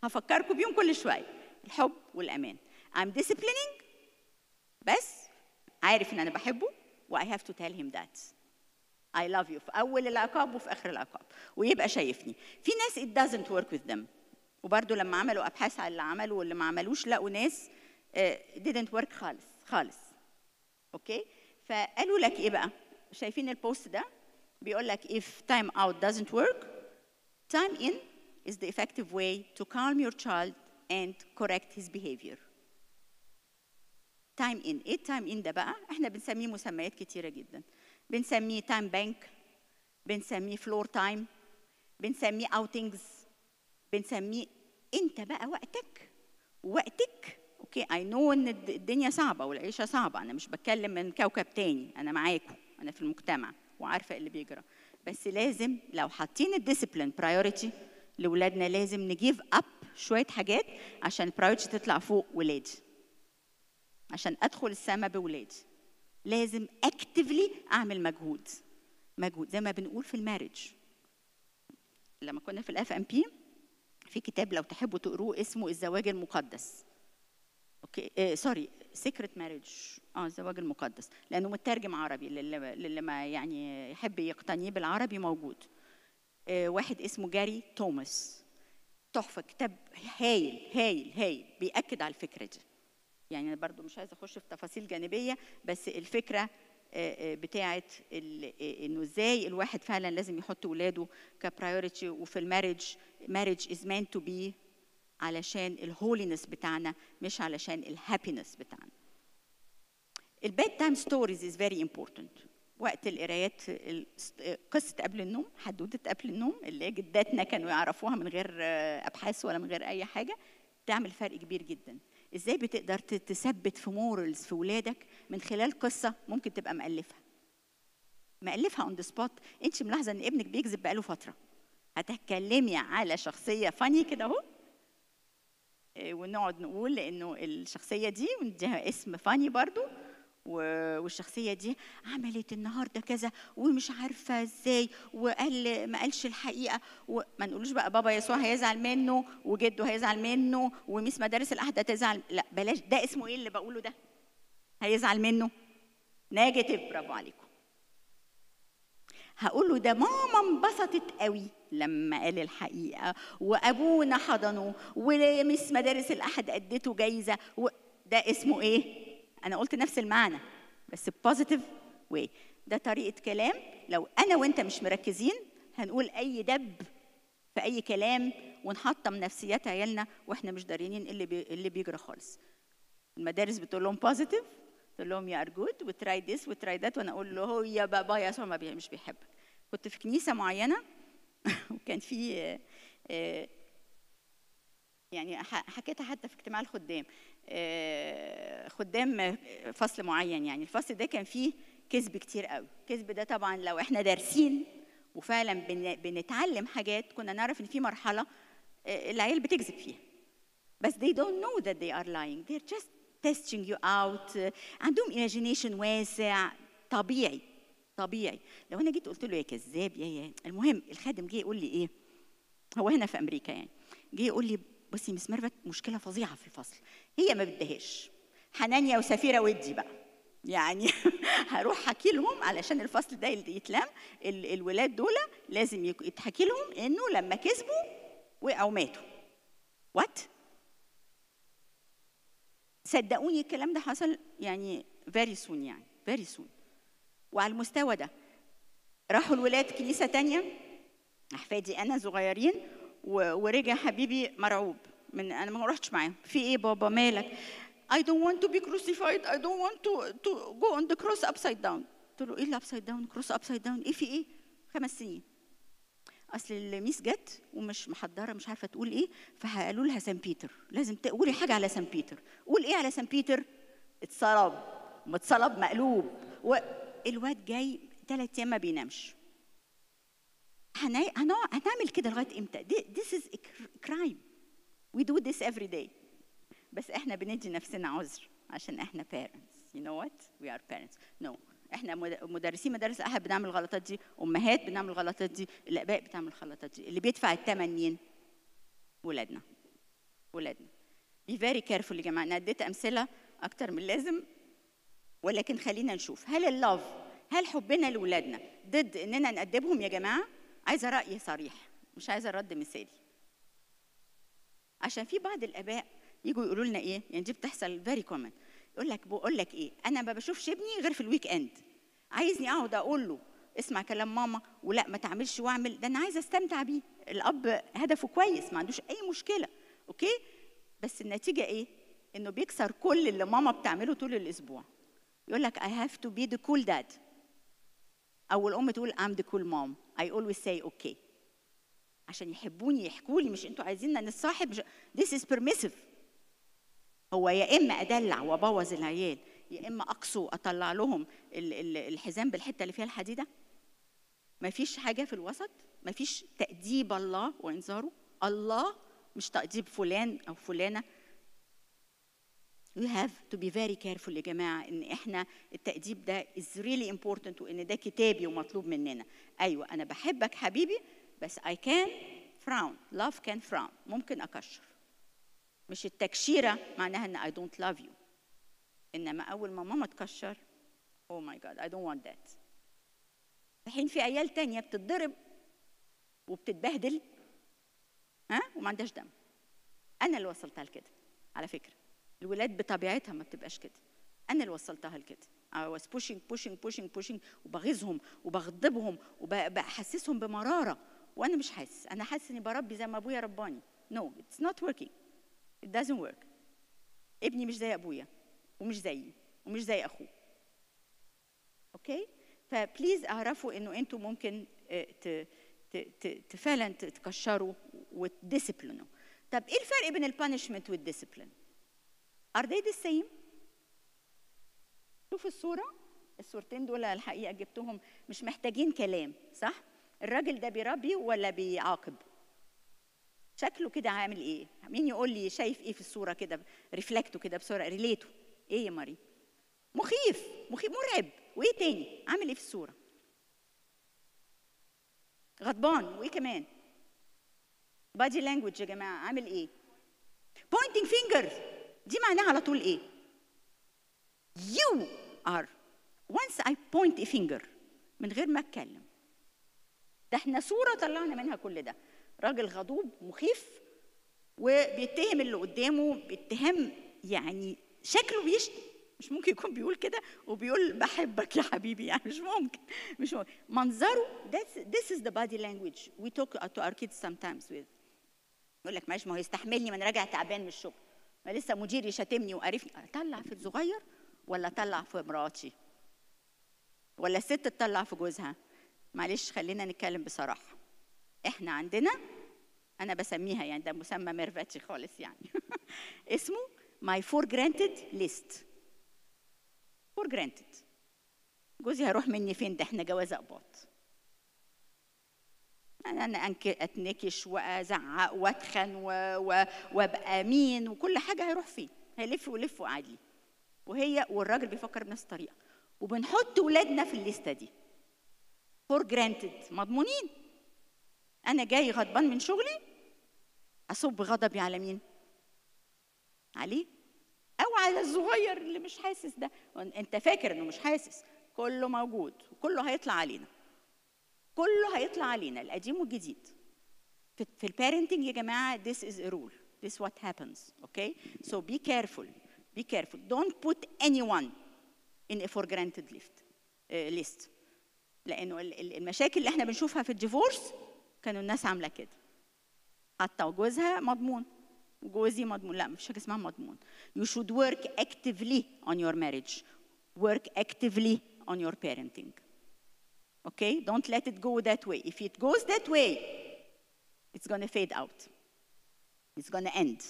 هفكركم بيهم كل شويه، الحب والامان. I'm disciplining بس عارف ان انا بحبه و I have to tell him that I love you في اول العقاب وفي اخر العقاب، ويبقى شايفني. في ناس it doesn't work with them، وبرده لما عملوا ابحاث على اللي عملوا واللي ما عملوش لقوا ناس didn't work خالص خالص. اوكي، فقالوا لك ايه بقى؟ شايفين البوست ده بيقول لك if time out doesn't work, time in is the effective way to calm your child and correct his behavior. time in، ايه time in ده بقى؟ احنا بنسميه مسميات كتيره جدا، بنسميه تايم بانك، بنسميه فلور تايم، بنسميه اوتنجز، بنسميه انت بقى وقتك. اوكي، اي نو ان الدنيا صعبه والعيشه صعبه، انا مش بتكلم من كوكب تاني، انا معاكم، انا في المجتمع وعارفه اللي بيجرى، بس لازم لو حاطين الديسيبلين برايورتي لاولادنا لازم نجيف اب شويه حاجات عشان البرايورتي تطلع فوق ولادي، عشان ادخل السما بولادي لازم اكتفلي اعمل مجهود زي ما بنقول في المارج. لما كنا في الاف ام بي في كتاب لو تحبوا تقروه اسمه الزواج المقدس. اوكي سوري، سيكريت مارج، الزواج المقدس، لانه مترجم عربي، اللي ما يعني يحب يقتنيه بالعربي موجود. واحد اسمه جاري توماس، تحفه، كتاب هايل هايل هايل بيأكد على الفكره دي. يعني انا برضو مش عايزه اخش في تفاصيل جانبيه، بس الفكره بتاعت انه ازاي الواحد فعلا لازم يحط ولاده كبرايورتي، وفي المارج از مان تو بي علشان الهولينس بتاعنا مش علشان الهابينس بتاعنا. الباد تايم ستوريز از فيري امبورتنت. وقت القرايات، قصه قبل النوم، حدوته قبل النوم اللي جداتنا كانوا يعرفوها من غير ابحاث ولا من غير اي حاجه، تعمل فرق كبير جدا. ازاي بتقدر تثبت في مورالز في ولادك من خلال قصه ممكن تبقى مألفها اون ذا سبوت. انت ملاحظه ان ابنك بيكذب بقاله فتره، هتتكلمي على شخصيه فاني كده اهو، ونقعد نقول انه الشخصيه دي ونديها اسم فاني برضو، والشخصيه دي عملت النهارده كذا ومش عارفه ازاي وقال ما قالش الحقيقه، وما نقولوش بقى بابا يسوع هيزعل منه وجده هيزعل منه وميس مدارس الاحد هتزعل، لا بلاش ده. اسمه ايه اللي بقوله ده؟ هيزعل منه نيجاتيف. برافو عليكم. هقول له ده ماما انبسطت قوي لما قال الحقيقه، وابونا حضنه، وميس مدارس الاحد ادته جايزه، ده اسمه ايه؟ انا قلت نفس المعنى بس بوزيتيف واي. ده طريقه كلام لو انا وانت مش مركزين هنقول اي دب في اي كلام ونحطم نفسيات عيالنا واحنا مش داريين اللي بيجرى خالص. المدارس بتقول لهم بوزيتيف، تقول لهم يو ار جود وتراي ذس وتراي ذات، وانا اقول له هو يا بابا يسوع مش بيحبك. كنت في كنيسه معينه وكان في يعني حكيتها حتى في اجتماع الخدام، خدام فصل معين، يعني الفصل ده كان فيه كذب كتير قوي. الكذب ده طبعا لو احنا دارسين وفعلا بنتعلم حاجات كنا نعرف ان في مرحله العيال بتكذب فيها، بس they don't know that they are lying, they're just testing you out. عندهم imagination واسع، طبيعي. لو انا جيت قلت له يا كذاب يا المهم الخادم جه يقول لي ايه، هو هنا في امريكا يعني، جه يقول لي بصي مس ميرفت مشكله فظيعه في الفصل، هي ما بدهاش حنانيا وسفيره ودي بقى يعني هروح حكي لهم علشان الفصل ده يتلم، الولاد دول لازم يتحكي لهم انه لما كسبوا وقعوا ماتوا. وات؟ صدقوني الكلام ده حصل يعني very soon، يعني very soon. وعلى المستوى ده راحوا الولاد كنيسه تانية، احفادي انا صغيرين، ورجع حبيبي مرعوب من انا ما رحتش معاهم. في ايه بابا مالك؟ I don't want to be crucified, I don't want to go on the cross upside down. قلت له ايه اللي upside down؟ cross upside down ايه؟ في ايه؟ 5 سنين. اصل الميس جت ومش محضره مش عارفه تقول ايه، فقالوا لها سان بيتر، لازم تقولي حاجه على سان بيتر. قول ايه على سان بيتر؟ اتصلب، متصلب مقلوب. والواد جاي 3 ايام ما بينامش. هنعمل كده لغايه امتى؟ This is a crime. We do this every day. بس احنا بندي نفسنا عذر عشان احنا parents. You know what? We are parents. No. احنا مدرسين مدارس الاحد بنعمل الغلطات دي، امهات بنعمل الغلطات دي، الاباء بتعمل الغلطات دي. اللي بيدفع الثمن مين؟ ولادنا. ولادنا. be very careful يا جماعه. انا اديت امثله اكتر من اللازم، ولكن خلينا نشوف هل اللوف، هل حبنا لاولادنا ضد اننا نأدبهم يا جماعه؟ عايزه راي صريح، مش عايزه رد مثالي. عشان في بعض الاباء يجوا يقولوا لنا ايه، يعني دي بتحصل فيري كومن، بقول لك ايه، انا ما بشوفش ابني غير في الويك اند، عايزني اقعد اقول له اسمع كلام ماما ولا ما تعملش واعمل، ده انا عايزه استمتع بيه. الاب هدفه كويس، ما عندوش اي مشكله، اوكي، بس النتيجه ايه؟ انه بيكسر كل اللي ماما بتعمله طول الاسبوع. يقول لك I have to be the cool dad، او الام تقول I'm the cool mom، I always say okay، عشان يحبوني يحكوا لي، مش انتوا عايزيننا نتصاحب، this is permissive. هو يا اما ادلع وابوظ العيال، يا اما اقصو اطلع لهم الحزام بالحته اللي فيها الحديده. مفيش حاجه في الوسط، مفيش تأديب الله وانذاره، الله مش تأديب فلان او فلانه. We have to be very careful يا جماعه ان احنا التأديب ده is really important، وان ده كتابي ومطلوب مننا. ايوه انا بحبك حبيبي، بس I can frown، love can frown، ممكن اكشر. مش التكشيره معناها ان I don't love you، انما اول ما ماما تكشر oh my god I don't want that. في حين في عيال تانية بتتضرب وبتتبهدل وما عندهاش دم. انا اللي وصلتها لكده على فكره. الولاد بطبيعتها ما بتبقاش كده، انا اللي وصلتها لكده. I was pushing وبغيظهم وبغضبهم وبحسسهم بمراره، وانا مش حاسس، انا حاسس اني بربي زي ما ابويا رباني. No it's not working، it doesn't work. ابني مش زي ابويا ومش زيي ومش زي اخوه، اوكي؟ فبليز اعرفوا انه انتوا ممكن فعلا تكشروا وتديسبلينوا. طب ايه الفرق بين البانشمنت والديسبلين؟ are they the same؟ شوفوا الصورتين دول الحقيقه جبتهم مش محتاجين كلام، صح؟ الراجل ده بيربي ولا بيعاقب؟ شكله كده عامل ايه؟ مين يقول لي شايف ايه في الصوره كده؟ ريفلكتوا كده بسرعه، ريليتوا. ايه يا مريم؟ مخيف مرعب. وايه تاني؟ عامل ايه في الصوره؟ غضبان. وايه كمان؟ بادي لانجوج يا جماعه عامل ايه؟ بوينتنج فينجر. دي معناها على طول ايه؟ you are once I point a finger من غير ما اتكلم. ده احنا صوره طلعنا منها كل ده. راجل غضوب مخيف وبيتهم اللي قدامه باتهام يعني شكله بيشتم. مش ممكن يكون بيقول كده وبيقول بحبك يا حبيبي، يعني مش ممكن. منظره. this is the body language we talk to our kids sometimes with. يقول لك معلش ما هو يستحملني، ما انا راجع تعبان من الشغل، ما لسه مديري شاتمني وقرفني. اطلع في الصغير ولا اطلع في مراتي ولا الست تطلع في جوزها؟ معلش خلينا نتكلم بصراحه. احنا عندنا، انا بسميها يعني ده مسمى ميرفاتشي خالص يعني اسمه my for granted list. for granted. جوزي هيروح مني فين؟ ده احنا جواز اقباط. انا اتنكش وازعق واتخن وابقى مين وكل حاجه هيروح فين؟ هيلف ويلف وقاعد لي. وهي والراجل بيفكر بنفس الطريقه، وبنحط ولادنا في الليسته دي for granted، مضمونين. انا جاي غضبان من شغلي، اصب غضبي على مين؟ عليه او على الصغير اللي مش حاسس. ده انت فاكر انه مش حاسس؟ كله موجود وكله هيطلع علينا، كله هيطلع علينا، القديم والجديد. في البارنتنج يا جماعه this is a rule، this is what happens، okay؟ so be careful don't put anyone in a for granted list. لانه المشاكل اللي احنا بنشوفها في الديفورس كانوا الناس عامله كده، حتى وجوزها مضمون وجوزي مضمون. لا مفيش حاجه اسمها مضمون. you should work actively on your marriage، work actively on your parenting. Okay, don't let it go that way. If it goes that way it's going to fade out, it's going to end.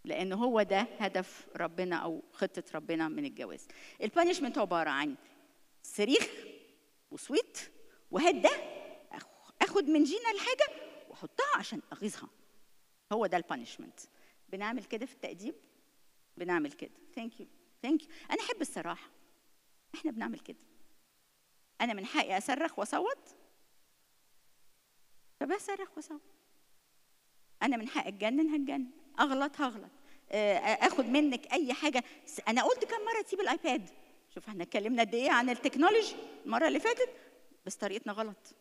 لأن هو ده هدف ربنا أو خطة ربنا من الجواز. البانشمنت عبارة عن صريخ وسويت وهدى، أخد من جينا الحاجة وأحطها عشان أغيظها. هو ده البانشمنت. بنعمل كده في التأديب، بنعمل كده. ثانك يو. أنا أحب الصراحة. إحنا بنعمل كده. أنا من حقي أصرخ وأصوت، فبصرخ وأصوت. انا من حق اتجنن هتجنن، اغلط هغلط، اخد منك اي حاجه. انا قلت كم مره تسيب الايباد. شوف احنا اتكلمنا قد ايه عن التكنولوجي المره اللي فاتت، بس طريقتنا غلط.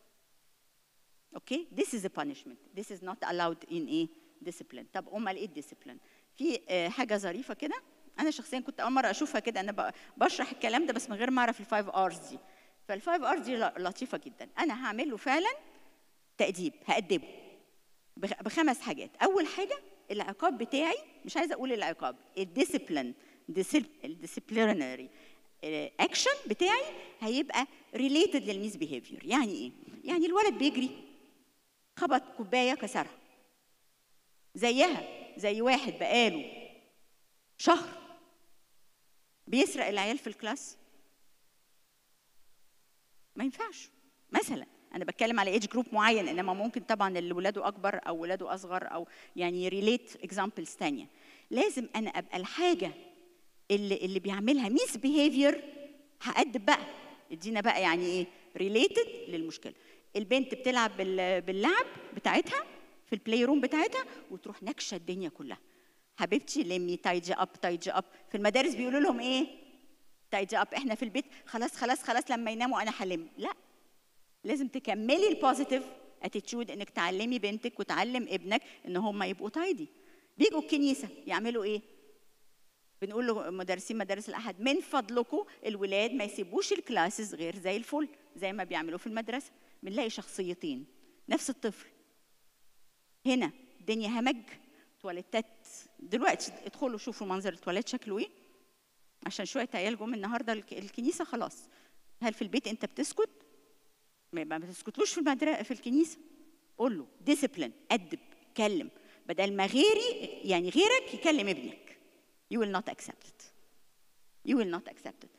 اوكي، this is a punishment, this is not allowed in a discipline. طب امال ايه الديسيبلين؟ في حاجه ظريفه كده، انا شخصيا كنت اول مره اشوفها كده، انا بشرح الكلام ده بس من غير ما اعرف الفايف ارز دي. فالفايف ارز دي لطيفه جدا. انا هعمل له فعلا تأديب، هأدبه ب5 حاجات. اول حاجه العقاب بتاعي، مش عايزه اقول العقاب، الديسيبلينري اكشن بتاعي هيبقى ريليتد للميس بيهيفير. يعني ايه؟ يعني الولد بيجري خبط كوبايه كسرها، زيها زي واحد بقاله شهر بيسرق العيال في الكلاس، ما ينفعش. مثلا انا بتكلم على ايج جروب معين، انما ممكن طبعا اللي ولاده اكبر او ولاده اصغر، او يعني ريليت اكزامبلز ثانيه. لازم انا ابقى الحاجه اللي بيعملها ميس بيهيفير هأدب بقى، ادينا بقى يعني ايه ريليتد للمشكله. البنت بتلعب باللعب بتاعتها في البلاي روم بتاعتها وتروح نكشه الدنيا كلها. حبيبتي لمي تايجي اب تايجي اب. في المدارس بيقولوا لهم ايه؟ تايجي اب. احنا في البيت خلاص خلاص خلاص لما يناموا انا هلم. لا، لازم تكملي البوزيتيف اتيتيود، انك تعلمي بنتك وتعلم ابنك ان هم يبقوا تايدي. بيجوا الكنيسه يعملوا ايه؟ بنقول له مدرسين مدارس الاحد من فضلكم الولاد ما يسيبوش الكلاسز غير زي الفل زي ما بيعملوا في المدرسه. بنلاقي شخصيتين نفس الطفل. هنا الدنيا همج، تواليتات. دلوقتي ادخلوا شوفوا منظر التواليت شكله ايه، عشان شويه عيال جم النهارده الكنيسه. خلاص، هل في البيت انت بتسكت؟ ما بتسكتلوش في الكنيسه. قول له ديسيبلين، ادب، اتكلم، بدل ما غيرك يكلم ابنك. You will not accept it. You will not accept it.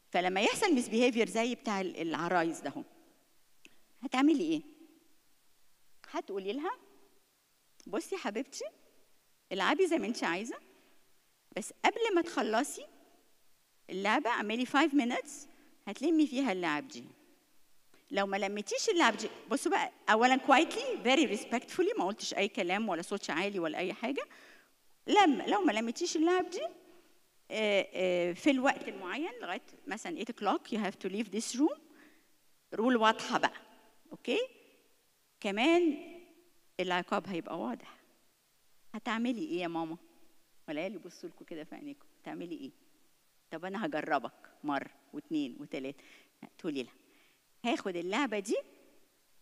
فلما يحصل ميس بيهيفير زي بتاع العرايس ده، هتعملي ايه؟ هتقولي لها بصي يا حبيبتي العبي زي ما انت عايزه، بس قبل ما تخلصي اللعبه اعملي 5 minutes هتلمي فيها اللعب دي. لو ما لميتيش اللعب دي، بصوا بقى، اولا كوايتلي فيري ريسبكتفولي، ما قلتش اي كلام ولا صوت عالي ولا اي حاجه. لو ما لميتيش اللعب دي في الوقت المعين لغايه مثلا 8 o'clock you have to leave this room. رول واضحه بقى. اوكي، كمان العقاب هيبقى واضح. هتعملي ايه يا ماما؟ ولا اللي يبصوا لكم كده في عينيكم، هتعملي ايه؟ طب انا هجربك مره واثنين وثلاثه. تقولي لها هاخد اللعبه دي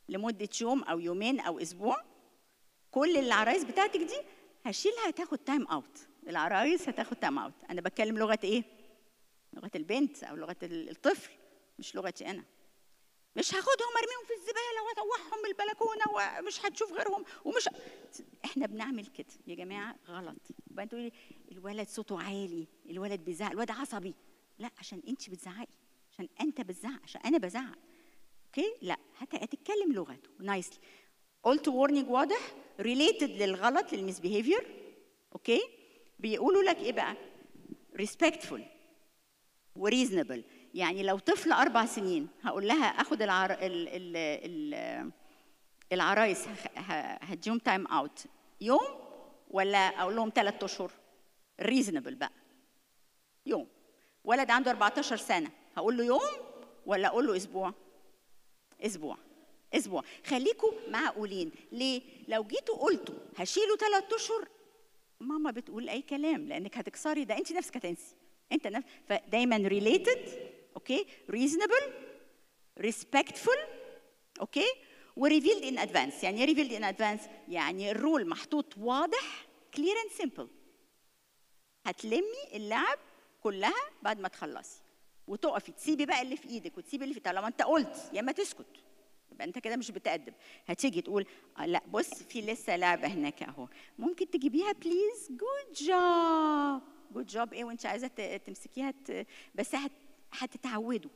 لمده يوم او يومين او اسبوع، كل العرايس بتاعتك دي هشيلها، هتاخد تايم اوت. العرايس هتاخد تايم اوت. انا بتكلم لغه ايه؟ لغه البنت او لغه الطفل، مش لغتي انا. مش هاخدهم ارميهم في الزباله واطوحهم من البلكونه ومش هتشوف غيرهم ومش. احنا بنعمل كده يا جماعه، غلط. وبعدين تقولي الولد صوته عالي، الولد بيزعق، الولد عصبي. لا، عشان انت بتزعقي، عشان انت بتزعق، عشان انا بزعق. اوكي، لا، هتتكلم لغته نايسلي. قلت وورنينج واضح ريليتد للغلط للميس بيهيفير. اوكي، بيقولوا لك ايه بقى؟ ريسبكتفول وريزنبل. يعني لو طفل 4 سنين هقول لها اخد العرايس هديهم تايم اوت يوم ولا اقول لهم 3 اشهر؟ ريزنبل بقى يوم. ولد عنده 14 سنه هقول له يوم ولا اقول له اسبوع؟ اسبوع. خليكم معقولين. ليه؟ لو جيتوا قلتوا هشيله 3 اشهر، ماما بتقول اي كلام لانك هتكسري ده، انت نفسك هتنسي. انت نفسك. فدايما ريليتد، اوكي، ريزونبل، ريسبكتفول، اوكي، وريفيلد ان ادفانس. يعني ايه ريفيلد ان ادفانس؟ يعني الرول محطوط واضح، كلير اند سمبل. هتلمي اللعب كلها بعد ما تخلصي وتقفي تسيبي بقى اللي في ايدك وتسيبي اللي في. طالما انت قلت يا اما تسكت، يبقى انت كده مش بتأدب. هتيجي تقول لا بص في لسه لعبه هناك اهو، ممكن تجيبيها بليز؟ جود جوب. جود جوب ايه وانت عايزه تمسكيها بس هتتعودوا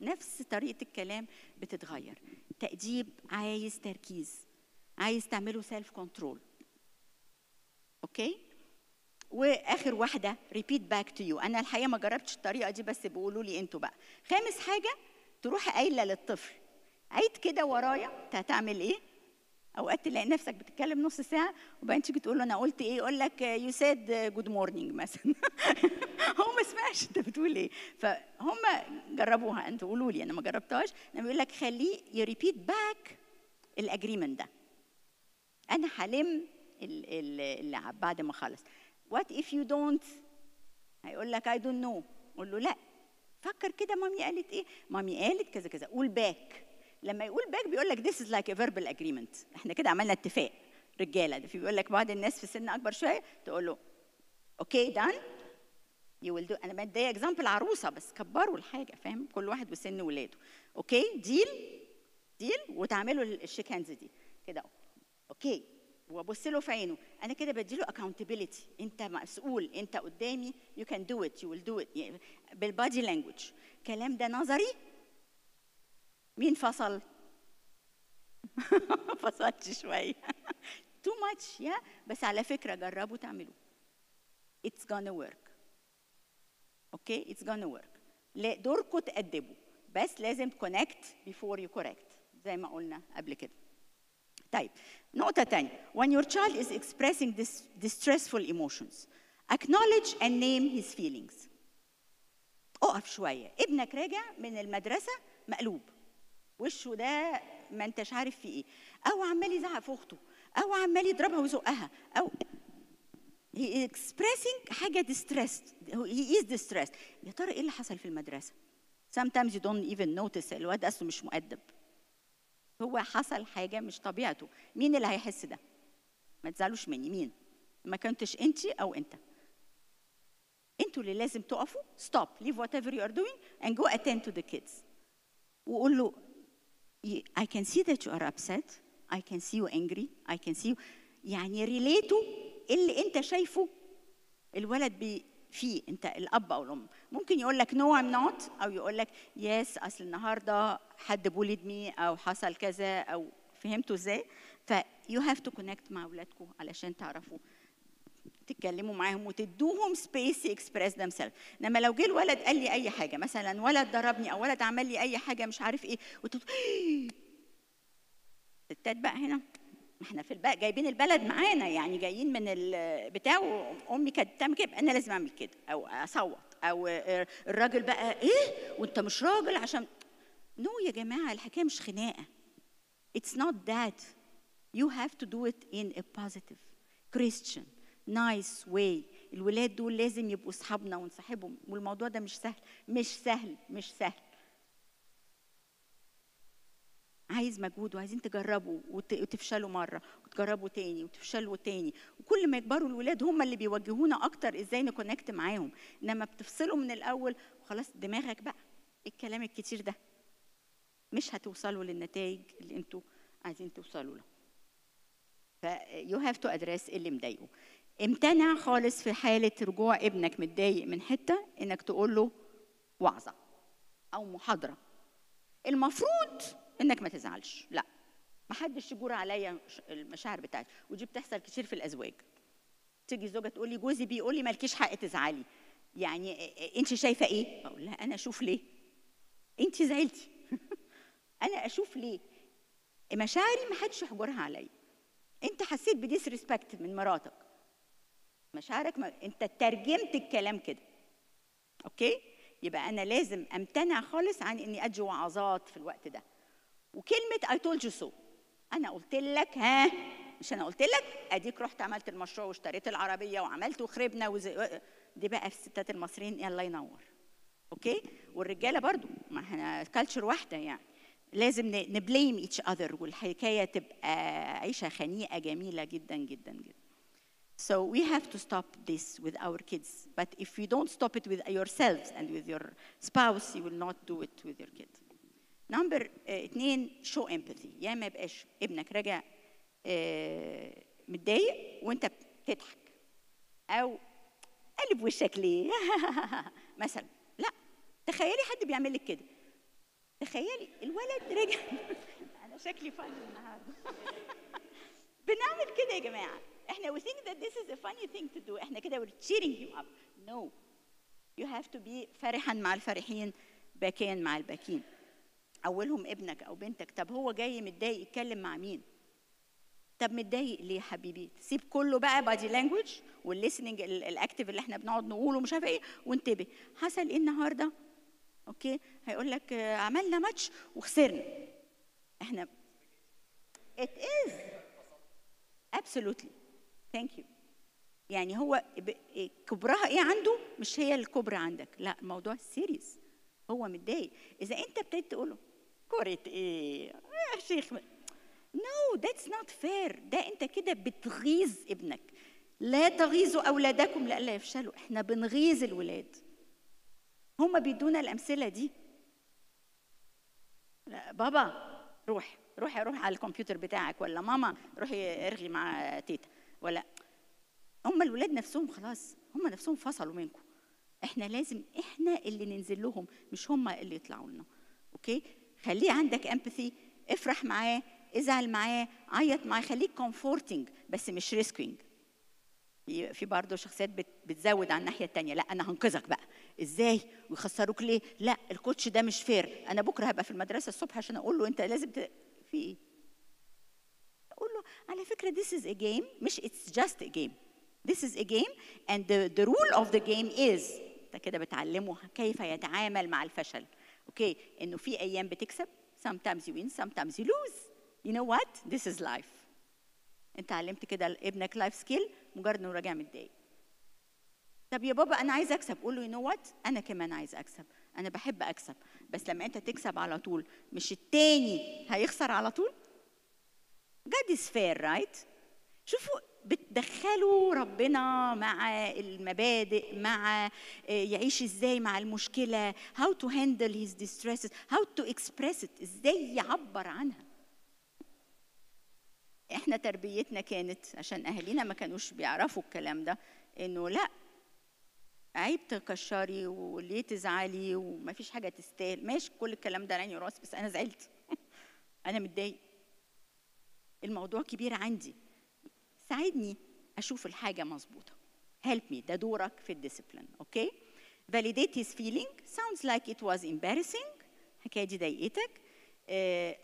نفس طريقه الكلام بتتغير. تأديب عايز تركيز، عايز تعملوا سيلف كنترول. اوكي، واخر واحده ريبيت باك تو يو. انا الحقيقه ما جربتش الطريقه دي بس بيقولوا لي انتوا بقى. 5 حاجه تروحي قايله للطفل عيد كده ورايا، انت هتعمل ايه؟ اوقات تلاقي نفسك بتتكلم نص ساعه وبعدين تيجي تقول له انا قلت ايه، يقول لك يو سيد جود مورنينج مثلا. هو ما سمعش انت بتقول ايه. فهم جربوها، انتوا قولوا لي، انا ما جربتهاش. انا بيقول لك خليه يريبيت باك الاجريمنت ده. انا هلم اللعب بعد ما خلص. وات اف يو دونت؟ هيقول لك اي دونت نو. قول له لا، فكر كده مامي قالت ايه، مامي قالت كذا كذا، قول باك. لما يقول باك بيقول لك this is like a verbal agreement، احنا كده عملنا اتفاق رجاله. ده في بيقول لك بعض الناس في سن اكبر شويه تقول له اوكي دان يو ويل دو. انا بدي اكزامبل عروسه بس كبروا الحاجه، فاهم؟ كل واحد وسن ولاده. اوكي ديل وتعملوا الشيك هاندز دي كده، اوكي، وابص له في عينه. انا كده بدي له accountability، انت مسؤول، انت قدامي، you can do it, you will do it. يعني بالبادي لانجوج. الكلام ده نظري. مين فصل؟ فصلت شويه. too much يا بس على فكره جربوا تعملوا. it's gonna work. اوكي it's gonna work. لا دوركم تأدبوا، بس لازم connect before you correct زي ما قلنا قبل كده. طيب نقطة تانية. when your child is expressing distressful emotions acknowledge and name his feelings. اقف شوية. ابنك راجع من المدرسة مقلوب، وشه ده ما انتش عارف فيه ايه، او عمال يزعق في اخته، او عمال يضربها ويزقها، او he expressing حاجة distressed. he is distressed. يا ترى ايه اللي حصل في المدرسة؟ sometimes you don't even notice. الواد اصله مش مؤدب، هو حصل حاجة مش طبيعته. مين اللي هيحس ده؟ ما تزعلوش مني، مين؟ ما كنتش انت او انت. انتوا اللي لازم تقفوا. stop, leave whatever you are doing and go attend to the kids. وقول له I can see that you are upset, I can see you angry, I can see you. يعني ريليتوا اللي انت شايفه الولد فيه، انت الاب او الام. ممكن يقول لك no I'm not، او يقول لك yes اصل النهارده حد بولد مي او حصل كذا، او فهمتوا ازاي؟ ف you have to connect مع اولادكم علشان تعرفوا تتكلموا معاهم وتدوهم سبيس يكسبريس themselves. انما لو جه الولد قال لي اي حاجه، مثلا ولد ضربني او ولد عمل لي اي حاجه مش عارف ايه، ستات بقى هنا احنا في البلد جايبين البلد معانا، يعني جايين من البتاع، امي كانت بتعمل كده انا لازم اعمل كده او اصوت، او الراجل بقى ايه وانت مش راجل عشان نو. يا جماعه الحكايه مش خناقه. it's not that. you have to do it in a positive Christian nice way. الولاد دول لازم يبقوا اصحابنا ونصاحبهم، والموضوع ده مش سهل مش سهل مش سهل. عايز مجهود، وعايزين تجربوا وتفشلوا مره وتجربوا تاني وتفشلوا تاني، وكل ما يكبروا الولاد هم اللي بيوجهونا اكتر ازاي نكونكت معاهم. انما بتفصلوا من الاول وخلاص دماغك بقى الكلام الكتير ده، مش هتوصلوا للنتائج اللي انتوا عايزين توصلوا له. ف you have to address اللي مضايقه. امتنع خالص في حاله رجوع ابنك متضايق من حته انك تقول له وعظه او محاضره. المفروض انك ما تزعلش، لا، ما حدش يجور عليا المشاعر بتاعتي، ودي بتحصل كتير في الازواج. تيجي زوجه تقول لي جوزي بيقول لي مالكيش حق تزعلي، يعني انت شايفه ايه؟ اقول لها انا اشوف ليه؟ انت زعلتي. انا اشوف ليه؟ مشاعري ما حدش يحجرها عليا. انت حسيت بديس ريسبكت من مراتك، مشاعرك انت ترجمت الكلام كده، اوكي؟ يبقى انا لازم امتنع خالص عن اني ادي وعظات في الوقت ده. وكلمه I told you so، انا قلت لك، ها مش انا قلت لك؟ اديك رحت عملت المشروع واشتريت العربيه وعملت وخربنا دي بقى في الستات المصريين الله ينور، اوكي؟ والرجاله برضو، ما احنا كالتشر واحده يعني، لازم نبليم ايتش اذر، والحكايه تبقى عيشه خنيقه جميله جدا جدا جدا. So we have to stop this with our kids. But if you don't stop it with yourselves and with your spouse, you will not do it with your kids. Number 2 show empathy. يعني ما يبقاش ابنك راجع متضايق وانت بتضحك او قلب وشك ليه مثلا. لا، تخيلي حد بيعمل لك كده، تخيلي الولد راجع انا شكلي فن النهارده. بنعمل كده يا جماعه، احنا we think that this is a funny thing to do، احنا كده we're cheering you up. No, you have to be فرحا مع الفرحين باكيا مع الباكين. اولهم ابنك او بنتك. طب هو جاي متضايق يتكلم مع مين؟ طب متضايق ليه يا حبيبي؟ سيب كله بقى بادي لانجوج والليسننج الاكتف اللي احنا بنقعد نقوله مش عارفه ايه، وانتبه حصل ايه النهارده. اوكي، هيقول لك عملنا ماتش وخسرنا. احنا it is absolutely thank you. يعني هو كبرها ايه عنده مش هي الكبرى عندك، لا الموضوع سيريس. هو متضايق. اذا انت ابتديت تقول له كرة ايه يا شيخ، no that's not fair. ده انت كده بتغيظ ابنك. لا تغيظوا اولادكم لئلا يفشلوا. احنا بنغيظ الولاد. هما بيدونا الامثله دي. لا بابا روح على الكمبيوتر بتاعك، ولا ماما روحي ارغي مع تيتا، ولا هم الولاد نفسهم خلاص هم نفسهم فصلوا منكم. احنا لازم احنا اللي ننزل لهم مش هم اللي يطلعوا لنا. اوكي، خليه عندك امباثي، افرح معاه، ازعل معاه، عيط معاه، خليك كومفورتنج بس مش ريسكينج. في برضه شخصيات بتزود على الناحيه الثانيه، لا انا هنقذك بقى ازاي ويخسروك ليه، لا الكوتش ده مش فير، انا بكره هبقى في المدرسه الصبح عشان اقول له انت لازم في ايه. اقول له على فكره this is a game، مش it's just a game. This is a game and the rule of the game is انت كده بتعلمه كيف يتعامل مع الفشل. اوكي، انه في ايام بتكسب، sometimes you win sometimes you lose. You know what? This is life. انت علمت كده ابنك لايف سكيل مجرد انه راجع متضايق. طب يا بابا انا عايز اكسب، قول له يو نو وات، انا كمان عايز اكسب، انا بحب اكسب، بس لما انت تكسب على طول مش التاني هيخسر على طول. God is fair right. شوفوا بتدخلوا ربنا مع المبادئ، مع يعيش ازاي مع المشكله، how to handle his distresses, how to express it، ازاي يعبر عنها. احنا تربيتنا كانت عشان اهالينا ما كانوش بيعرفوا الكلام ده، انه لا عيب تكشري وليه تزعلي وما فيش حاجه تستاهل، ماشي كل الكلام ده عيني وراسي، بس انا زعلت انا متضايق، الموضوع كبير عندي، ساعدني اشوف الحاجه مظبوطه. help me، ده دورك في الديسيبلين. اوكي، validate his feeling sounds like it was embarrassing، الحكايه دي ضايقتك.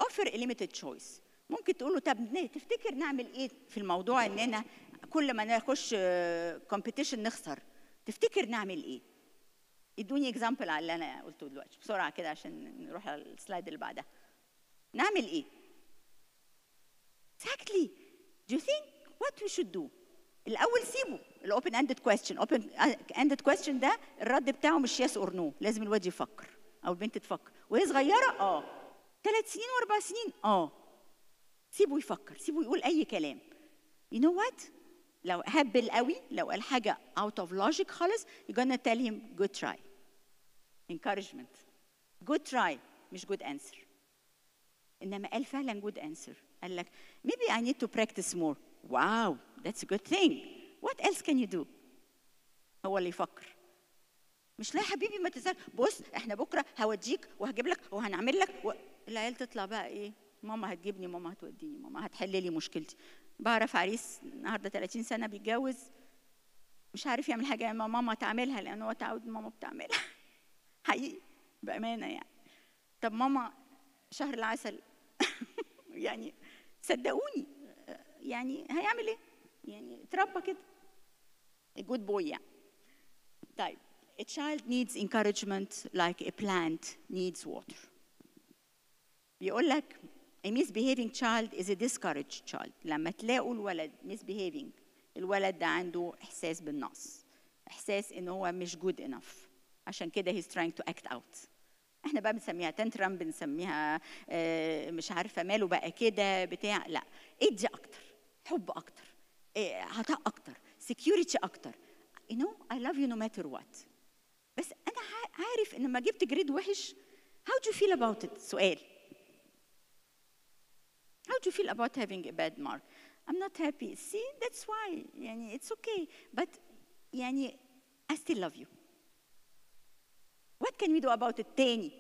offer a limited choice، ممكن تقول له طب تفتكر نعمل ايه في الموضوع اننا كل ما نخش كومبيتيشن نخسر، تفتكر نعمل ايه؟ ادوني اكزامبل على اللي انا قلته دلوقتي بسرعه كده عشان نروح على السلايد اللي بعدها. نعمل ايه؟ exactly do you think what we should do؟ الاول سيبه الاوبن اندد كويستشن. اوبن اندد كويستشن ده الرد بتاعه مش يس اور نو، لازم الواد يفكر او البنت تفكر وهي صغيره 3 سنين و4 سنين سيبه يفكر، سيبه يقول اي كلام. you know what؟ لو هبل قوي، لو قال حاجه out of logic خالص you're gonna tell him good try. encouragement. good try مش good answer. انما قال فعلا good answer، قال لك maybe I need to practice more. wow that's a good thing. what else can you do؟ هو اللي يفكر، مش لا يا حبيبي ما تزعل، بص احنا بكره هوديك وهجيب لك وهنعمل لك العيال تطلع بقى ايه، ماما هتجيبني، ماما هتوديني، ماما هتحل لي مشكلتي. بعرف عريس النهارده 30 سنه بيتجوز مش عارف يعمل حاجه ماما تعملها لانه هو تعود ماما بتعملها حقيقي بامانه يعني. طب ماما شهر العسل يعني صدقوني يعني هيعمل ايه؟ يعني اتربى كده جود بوي يعني. طيب a child needs encouragement like a plant needs water. بيقول لك a misbehaving child is a discouraged child. لما تلاقوا الولد misbehaving، الولد ده عنده احساس بالنقص، احساس ان هو مش good enough، عشان كده he's trying to act out. احنا بقى بنسميها تنترم، بنسميها مش عارفه ماله بقى كده بتاع، لا ادي اكتر، حب اكتر، عطاء اكتر، security اكتر. you know I love you no matter what. بس انا عارف ان لما جبت جريد وحش how do you feel about it؟ سؤال how do you feel about having a bad mark؟ I'm not happy. see that's why يعني it's okay but يعني I still love you. what can we do about it تاني؟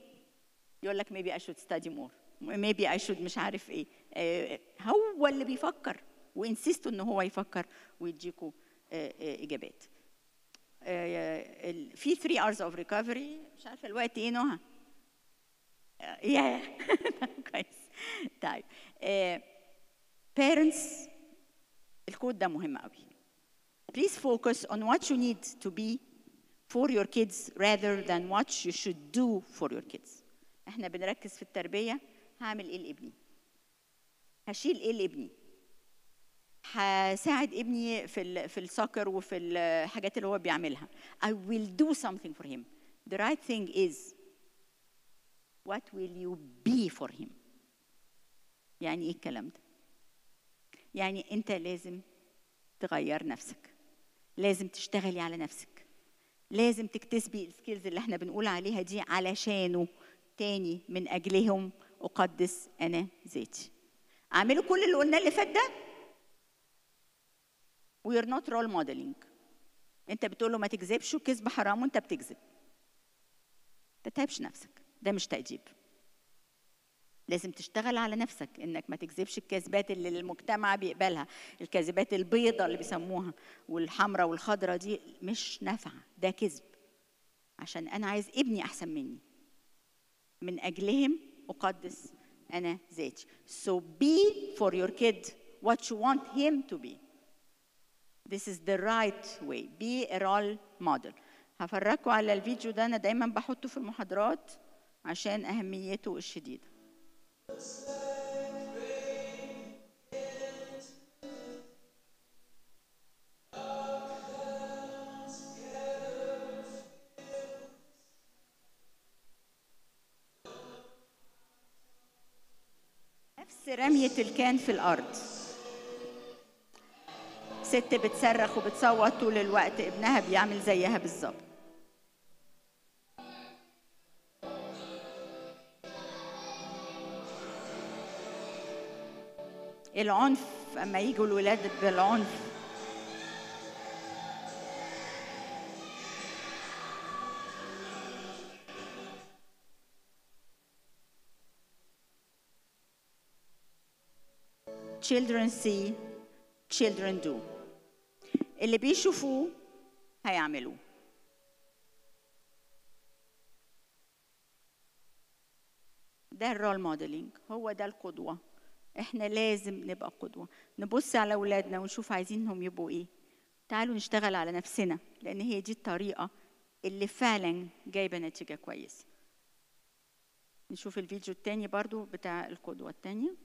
يقول لك maybe I should study more، maybe I should مش عارف ايه. هو اللي بيفكر وانسيستوا ان هو يفكر ويديكوا اجابات. في 3 hours of recovery، مش عارفه الوقت ايه نوها كويس. طيب parents الكود ده مهم قوي. Please focus on what you need to be for your kids rather than what you should do for your kids. احنا بنركز في التربية، هعمل ايه لابني؟ هشيل ايه لابني؟ هساعد ابني في السoccer وفي الحاجات اللي هو بيعملها. I will do something for him. The right thing is what will you be for him؟ يعني ايه الكلام ده؟ يعني انت لازم تغير نفسك، لازم تشتغلي على نفسك، لازم تكتسبي السكيلز اللي احنا بنقول عليها دي علشانه. تاني، من اجلهم اقدس انا ذاتي. اعملوا كل اللي قلناه اللي فات ده. We are not role modeling. انت بتقول له ما تكذبش وكذب حرام وانت بتكذب. ما تتعبش نفسك، ده مش تأديب. لازم تشتغل على نفسك انك ما تكذبش الكذبات اللي المجتمع بيقبلها، الكذبات البيضة اللي بيسموها والحمراء والخضراء دي مش نافعة، ده كذب. عشان انا عايز ابني احسن مني. من اجلهم اقدس انا ذاتي. So be for your kid what you want him to be. This is the right way. Be a role model. هفرجكم على الفيديو ده، انا دايما بحطه في المحاضرات عشان اهميته الشديدة. نفس رمية الكان في الأرض. ست بتصرخ وبتصوت طول الوقت، ابنها بيعمل زيها بالظبط. العنف، اما يجوا الولاد بالعنف children see, children do. اللي بيشوفوه هيعملوه. ده الرول موديلينج، هو ده القدوة. احنا لازم نبقى قدوة، نبص على اولادنا ونشوف عايزينهم يبقوا ايه. تعالوا نشتغل على نفسنا، لان هي دي الطريقة اللي فعلا جايبة نتيجة كويسة. نشوف الفيديو التاني برضو بتاع القدوة التانية.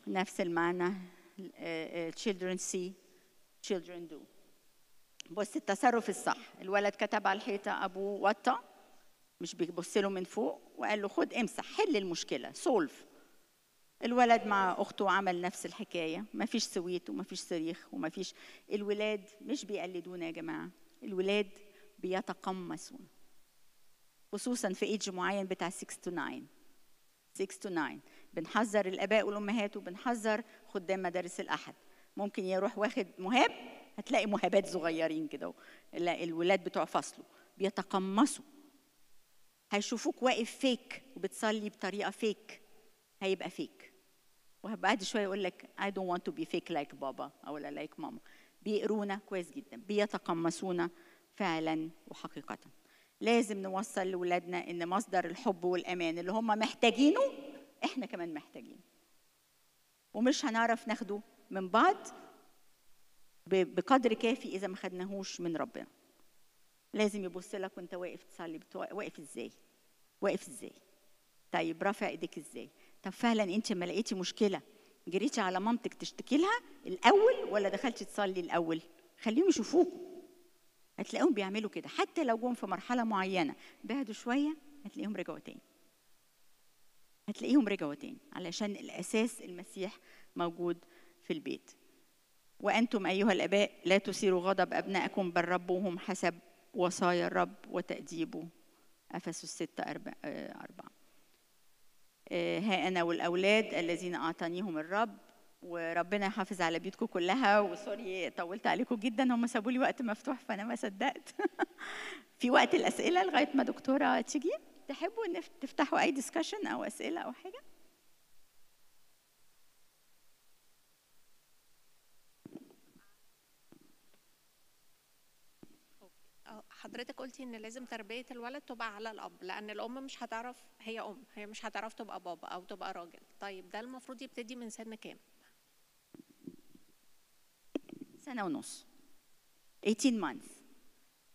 نفس المعنى. children see, children do. بص التصرف الصح، الولد كتب على الحيطة، أبوه وطى مش بيبص له من فوق وقال له خد امسح، حل المشكلة، سولف. الولد مع أخته عمل نفس الحكاية، مفيش سويت ومفيش صريخ ومفيش. الولاد مش بيقلدونا يا جماعة، الولاد بيتقمصون، خصوصا في ايدج معين بتاع 6 to 9. 6 to 9 بنحذر الآباء والأمهات وبنحذر خدام مدارس الأحد. ممكن يروح واخد مهاب، هتلاقي مهابات صغيرين كده، الولاد بتوع فصله بيتقمصوا. هيشوفوك واقف فيك وبتصلي بطريقة فيك، هيبقى فيك. وبعد شوية يقول لك I don't want to be fake like بابا أو like ماما. بيقرونا كويس جدا، بيتقمصونا فعلا وحقيقة. لازم نوصل لأولادنا إن مصدر الحب والأمان اللي هم محتاجينه إحنا كمان محتاجينه، ومش هنعرف ناخده من بعض بقدر كافي إذا ما خدناهوش من ربنا. لازم يبص لك وأنت واقف تصلي، واقف إزاي؟ واقف إزاي؟ طيب رافع إيديك إزاي؟ طب فعلا أنت ما لقيتي مشكلة جريتي على مامتك تشتكي لها الأول ولا دخلتي تصلي الأول؟ خليهم يشوفوكوا، هتلاقيهم بيعملوا كده. حتى لو جم في مرحلة معينة بعدوا شوية هتلاقيهم رجعوا تاني، هتلاقيهم رجعوا تاني، علشان الأساس المسيح موجود في البيت. وأنتم أيها الآباء لا تثيروا غضب أبنائكم بل ربوهم حسب وصايا الرب وتأديبه. أفسس 6:4. ها أنا والأولاد الذين أعطانيهم الرب. وربنا يحافظ على بيوتكم كلها. وسوري طولت عليكم جدا، هم سابوا لي وقت مفتوح فأنا ما صدقت. في وقت الأسئلة لغاية ما دكتورة تيجي. تحبوا إن تفتحوا أي ديسكشن أو أسئلة أو حاجة؟ حضرتك قلتي ان لازم تربيه الولد تبقى على الاب، لان الام مش هتعرف هي هي مش هتعرف تبقى بابا او تبقى راجل. طيب ده المفروض يبتدي من سن كام؟ سنة ونص، 18 months.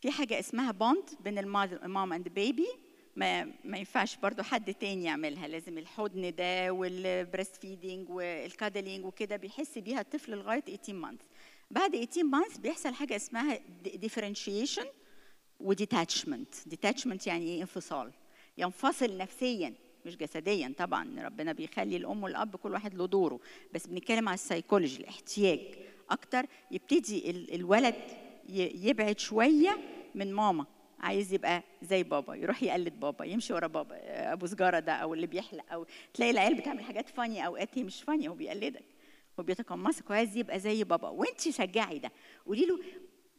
في حاجة اسمها بوند بين المام اند بيبي، ما ينفعش برضو حد تاني يعملها، لازم الحضن ده والبريست فيدنج والكادلينج وكده بيحس بيها الطفل لغاية 18 months. بعد 18 months بيحصل حاجة اسمها differentiation وديتاتشمنت. ديتاتشمنت يعني ايه؟ انفصال، ينفصل نفسيا مش جسديا. طبعا ربنا بيخلي الام والاب كل واحد له دوره، بس بنتكلم على السايكولوجي، الاحتياج اكتر. يبتدي الولد يبعد شويه من ماما، عايز يبقى زي بابا، يروح يقلد بابا، يمشي ورا بابا، ابو سجاره ده او اللي بيحلق، او تلاقي العيال بتعمل حاجات فاني، اوقات هي مش فاني، هو بيقلدك، هو بيتقمصك وعايز يبقى زي بابا. وانت شجعي ده، قولي له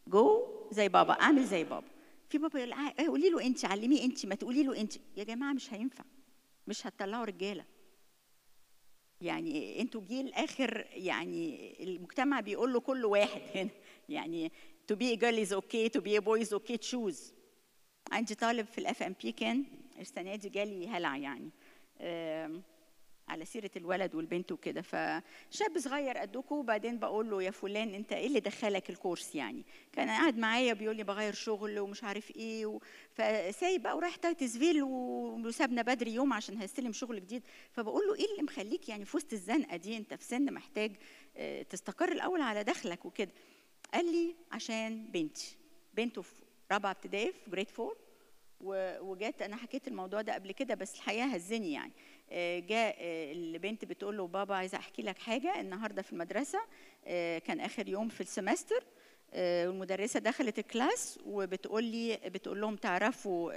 جو زي بابا، اعمل زي بابا. في بابا يقول قولي له انت، علميه انت، ما تقولي له انت. يا جماعه مش هينفع، مش هتطلعوا رجاله. يعني انتوا جيل اخر، يعني المجتمع بيقول له كل واحد هنا يعني to be a girl is okay, to be a boy is okay, choose. عندي طالب في الاف ام بي كان السنه دي جالي هلع يعني على سيره الولد والبنت وكده، فشاب صغير قدكم، وبعدين بقول له يا فلان انت ايه اللي دخلك الكورس؟ يعني كان قاعد معايا بيقول لي بغير شغل ومش عارف ايه فسايب بقى ورايح تايتسفيل وسابنا بدري يوم عشان هيستلم شغل جديد. فبقول له ايه اللي مخليك يعني في وسط الزنقه دي؟ انت في سن محتاج تستقر الاول على دخلك وكده. قال لي عشان بنته في رابعه ابتدائي في جريد 4، وجات، انا حكيت الموضوع ده قبل كده بس الحقيقه هزني يعني. جاء البنت بتقول له بابا عايزه احكي لك حاجه، النهارده في المدرسه كان اخر يوم في السمستر، والمدرسه دخلت الكلاس بتقول لهم تعرفوا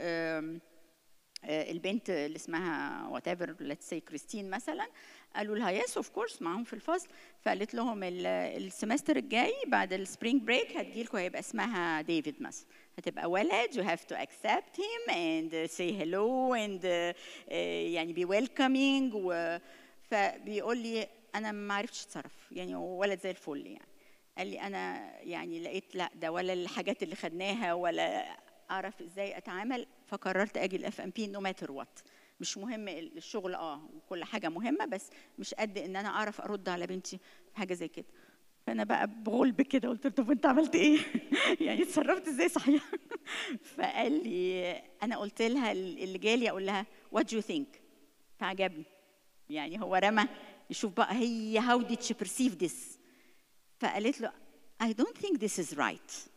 البنت اللي اسمها وات ايفر ليتس سي كريستين مثلا؟ قالوا لها يس اوف كورس، معاهم في الفصل. فقالت لهم السمستر الجاي بعد السبرينج بريك هتجي لكم، هيبقى اسمها ديفيد مثلا، هتبقى ولد، you have to accept him and say hello and يعني be welcoming. فبيقول لي انا ما عرفتش اتصرف يعني، ولد زي الفل يعني. قال لي انا يعني لقيت لا ده ولا الحاجات اللي خدناها ولا اعرف ازاي اتعامل، فقررت اجي الاف ام بي نو ماتر وات. مش مهم الشغل وكل حاجه مهمه، بس مش قد ان انا اعرف ارد على بنتي في حاجه زي كده. فانا بقى بغلب كده قلت له طب انت عملت ايه؟ يعني اتصرفت ازاي صحيح؟ فقال لي انا قلت لها اللي جالي اقول لها وات يو ثينك، فعجبني يعني، هو رمى يشوف بقى هي how did she perceive this. فقالت له I don't think this is right.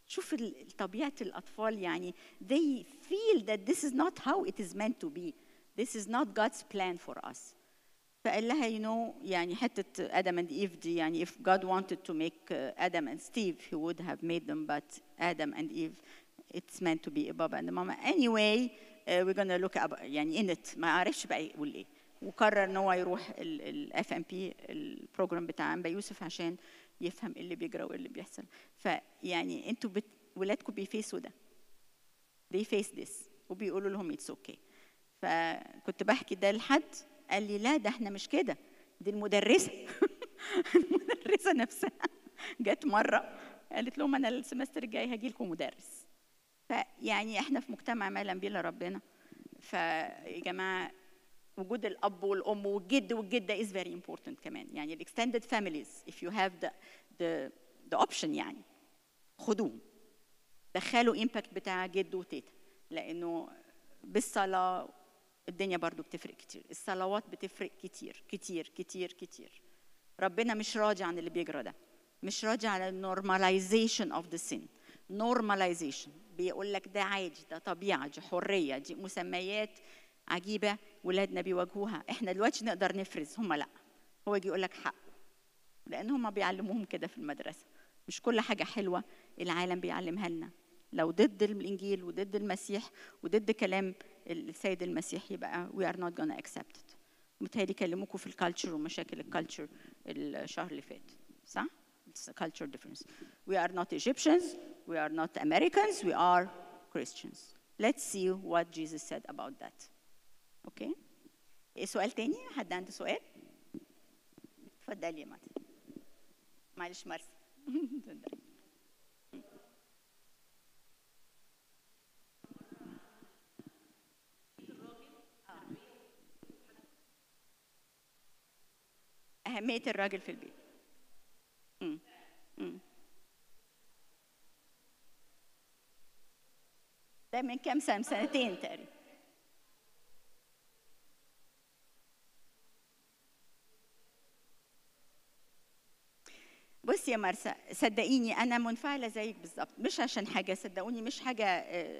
شوف طبيعة الأطفال يعني they feel that this is not how it is meant to be. This is not God's plan for us. فقال لها you know يعني حتة Adam and Eve دي، يعني if God wanted to make Adam and Steve he would have made them, but Adam and Eve it's meant to be a Baba and a Mama anyway. We're gonna look up يعني in it. ما عرفش بقى يقول ايه، وقرر ان هو يروح الاف ام بي البروجرام بتاع انبا يوسف عشان يفهم ايه اللي بيجرى وايه اللي بيحصل. فيعني انتوا ولادكم بيفيسوا ده، they face this وبيقولوا لهم اتس اوكي. فكنت بحكي ده لحد قال لي لا ده احنا مش كده، دي المدرسه المدرسه نفسها جت مره قالت لهم انا السمستر الجاي هاجي لكم مدرس. فيعني احنا في مجتمع ما لم بيلا ربنا. فيا جماعه وجود الاب والام والجد والجده is very important كمان، يعني الاكستندد families if you have the option يعني خدوهم، دخلوا امباكت بتاع جد وتيتا، لانه بالصلاه الدنيا برضو بتفرق كتير، الصلوات بتفرق كتير كتير كتير كتير. ربنا مش راضي عن اللي بيجرى ده، مش راضي على normalization of the sin. normalization بيقول لك ده عادي، ده طبيعه، دي حريه، دي مسميات عجيبه ولادنا بيواجهوها. احنا دلوقتي نقدر نفرز، هم لا، هو يجي يقول لك حق، لان هم بيعلموهم كده في المدرسه. مش كل حاجه حلوه العالم بيعلمها لنا، لو ضد الانجيل وضد المسيح وضد كلام السيد المسيح يبقى we are not gonna accept it. متهيألي كلموكوا في الكالتشر ومشاكل الكالتشر الشهر اللي فات، صح؟ It's a culture difference. We are not Egyptians, we are not Americans, we are Christians. Let's see what Jesus said about that. اوكي؟ سؤال تاني؟ حد عنده سؤال؟ اتفضلي يا مرسي. معلش مرسي. اتفضلي. اهميه الراجل في البيت. مم. مم. ده من كام سنه؟ سنتين تقريبا. بصي يا مرسى، صدقيني انا منفعله زيك بالظبط، مش عشان حاجه، صدقوني مش حاجه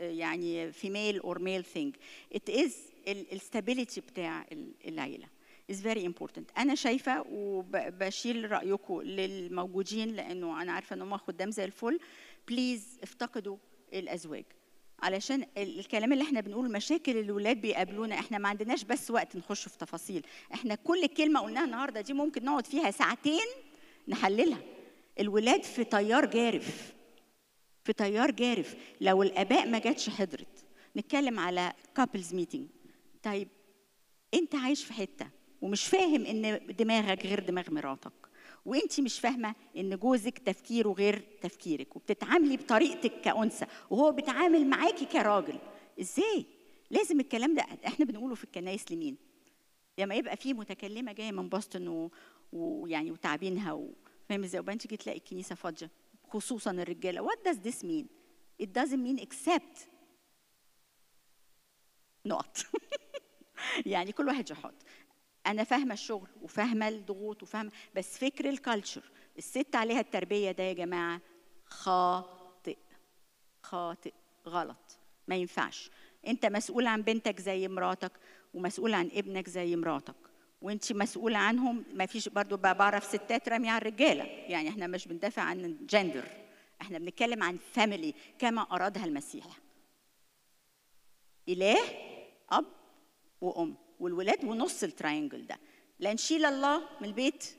يعني فيميل اور ميل ثينج، ات از الستابيليتي بتاع العيله is very important. انا شايفه وبشيل رايكم للموجودين لانه انا عارفه ان هم خدام زي الفل، بليز افتقدوا الازواج، علشان الكلام اللي احنا بنقول مشاكل الولاد بيقابلونا، احنا ما عندناش بس وقت نخش في تفاصيل، احنا كل كلمه قلناها النهارده دي ممكن نقعد فيها ساعتين نحللها. الولاد في تيار جارف، في تيار جارف، لو الاباء ما جاتش حضرت نتكلم على كابلز ميتنج. طيب انت عايش في حته ومش فاهم ان دماغك غير دماغ مراتك، وانت مش فاهمه ان جوزك تفكيره غير تفكيرك، وبتتعاملي بطريقتك كأنثى وهو بيتعامل معاكي كراجل، ازاي؟ لازم الكلام ده احنا بنقوله في الكنايس لمين؟ لما يبقى في متكلمه جايه من بoston ويعني وتعبينها فاهم ازاي، وبعدين تيجي تلاقي الكنيسه فاضيه خصوصا الرجاله. What does this mean? It doesn't mean except نقط يعني كل واحد يحط. انا فاهمه الشغل وفاهمه الضغوط وفاهمه، بس فكر الكالتشر الست عليها التربيه ده يا جماعه خاطئ، خاطئ، غلط، ما ينفعش. انت مسؤول عن بنتك زي مراتك، ومسؤول عن ابنك زي مراتك، وانت مسؤوله عنهم. ما فيش برضو بعرف ستات راميه على الرجاله، يعني احنا مش بندافع عن جندر، احنا بنتكلم عن فاميلي كما ارادها المسيح. اله، اب وام والولاد ونص التراينجل ده. لا نشيل الله من البيت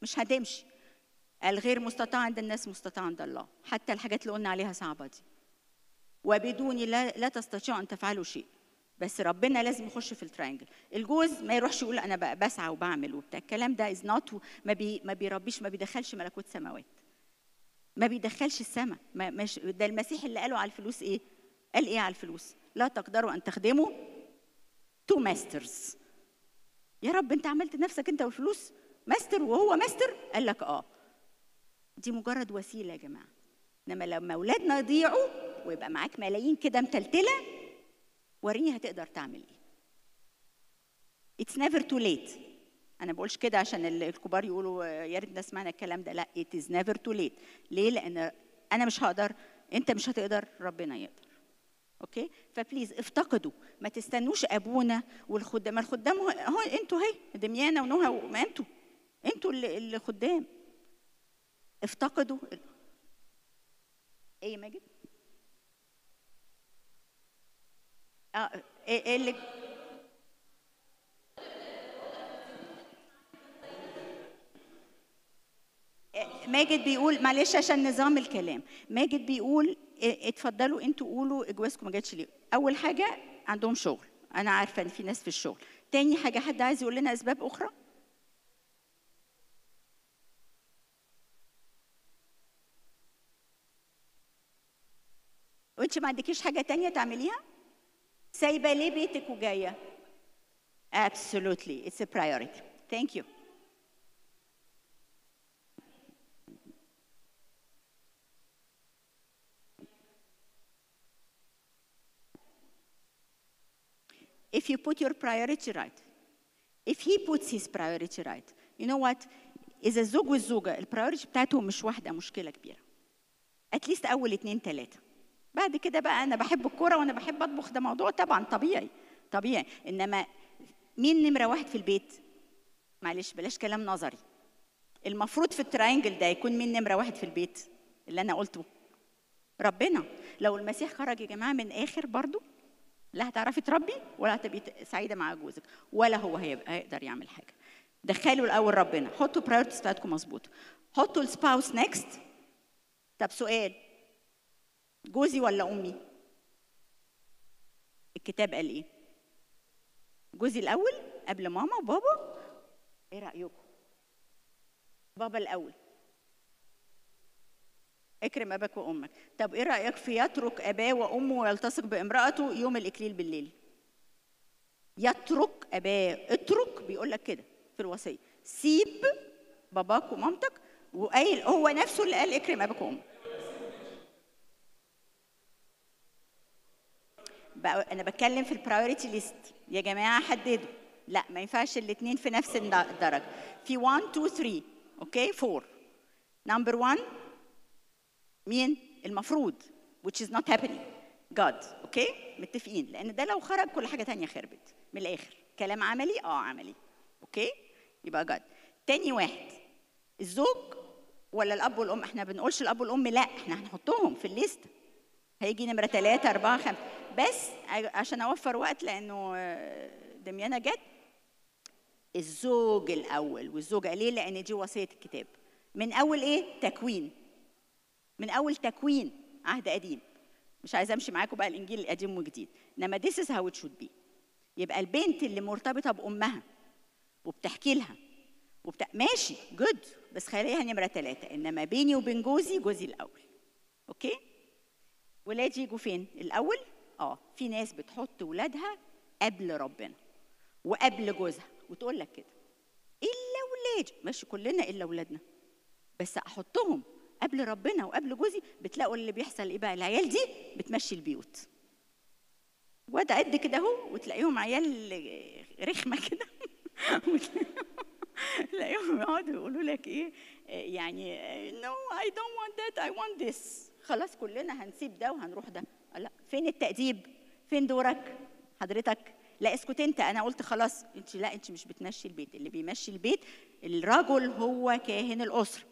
مش هتمشي. الغير مستطاع عند الناس مستطاع عند الله، حتى الحاجات اللي قلنا عليها صعبه دي. وبدوني لا تستطيعوا ان تفعلوا شيء. بس ربنا لازم يخش في التراينجل. الجوز ما يروحش يقول انا بسعى وبعمل وبتاع، الكلام ده از نوت، ما بيربيش، ما بيدخلش ملكوت سماوات، ما بيدخلش السماء. مش ده المسيح اللي قاله على الفلوس ايه؟ قال ايه على الفلوس؟ لا تقدروا ان تخدموا تو ماسترز. يا رب انت عملت نفسك انت والفلوس ماستر وهو ماستر؟ قال لك دي مجرد وسيله يا جماعه. انما لما اولادنا يضيعوا ويبقى معاك ملايين كده متلتله، وريني هتقدر تعمل ايه. It's never too late. انا بقولش كده عشان الكبار يقولوا يا ريتنا سمعنا الكلام ده، لا، it is never too late. ليه؟ لان انا مش هقدر، انت مش هتقدر، ربنا يقدر. اوكي؟ فبليز افتقدوا، ما تستنوش ابونا والخدام. الخدام هو انتوا، هي دميانه ونوها، ما انتوا اللي خدام. افتقدوا. ايه ماجد؟ ايه اللي ماجد بيقول، معلش عشان نظام الكلام، ماجد بيقول اتفضلوا انتوا قولوا جوازكم ما جاتش ليه. اول حاجه عندهم شغل، انا عارفه ان في ناس في الشغل. تاني حاجه، حد عايز يقول لنا اسباب اخرى؟ وانت ما عندكيش حاجه تانية تعمليها؟ سايبه ليه بيتك وجايه؟ Absolutely, it's a priority. Thank you. If you put your priority right, if he puts his priority right, you know what? إذا الزوج والزوجة البرايورتي بتاعتهم مش واحدة، مشكلة كبيرة. اتليست أول 2 3. بعد كده بقى أنا بحب الكورة وأنا بحب أطبخ، ده موضوع طبعًا طبيعي. إنما مين نمرة 1 في البيت؟ معلش بلاش كلام نظري. المفروض في التراينجل ده يكون مين نمرة 1 في البيت؟ اللي أنا قلته ربنا. لو المسيح خرج يا جماعة من آخر برضو، لا هتعرفي تربي ولا هتبقي سعيده مع جوزك، ولا هو هيقدر يعمل حاجه. دخلوا الاول ربنا، حطوا برايورتيز بتاعتكم مظبوطه، حطوا السباوس نيكست. طب سؤال، جوزي ولا امي؟ الكتاب قال ايه؟ جوزي الاول قبل ماما وبابا؟ ايه رايكم؟ بابا الاول، اكرم اباك وامك. طب ايه رايك في يترك اباه وامه ويلتصق بامراته يوم الاكليل بالليل؟ يترك اباه، اترك بيقول لك كده في الوصيه، سيب باباك ومامتك، وقايل هو نفسه اللي قال اكرم اباك وامك. انا بتكلم في البرايورتي ليست يا جماعه، حددوا. لا ما ينفعش الاثنين في نفس الدرجه. في 1 2 3 اوكي 4. نمبر 1 مين المفروض which is not happening God. اوكي متفقين، لان ده لو خرج كل حاجه تانية خربت من الاخر. كلام عملي عملي. اوكي يبقى God. تاني واحد الزوج ولا الاب والام؟ احنا بنقولش الاب والام، لا احنا هنحطهم في الليست. هيجي نمره 3 4 5 بس عشان اوفر وقت، لانه دميانه جت. الزوج الاول والزوجه، ليه؟ لان دي وصيه الكتاب من اول ايه؟ تكوين. من اول تكوين عهد قديم. مش عايزه امشي معاكم بقى الانجيل القديم والجديد، انما this is how it should be. يبقى البنت اللي مرتبطه بامها وبتحكي لها ماشي جود، بس خليها نمره 3. انما بيني وبين جوزي الاول. اوكي؟ ولادي يجوا فين؟ الاول؟ في ناس بتحط ولادها قبل ربنا وقبل جوزها، وتقول لك كده الا ولادي. ماشي كلنا الا ولادنا، بس احطهم قبل ربنا وقبل جوزي. بتلاقوا اللي بيحصل ايه بقى؟ العيال دي بتمشي البيوت. واد قد كده اهو، وتلاقيهم عيال رخمه كده تلاقيهم يقعدوا يقولوا لك ايه يعني no I don't want that I want this. خلاص كلنا هنسيب ده وهنروح ده. لا، فين التأديب؟ فين دورك حضرتك؟ لا اسكت انت. انا قلت خلاص انت، لا انت مش بتمشي البيت. اللي بيمشي البيت الرجل، هو كاهن الأسرة.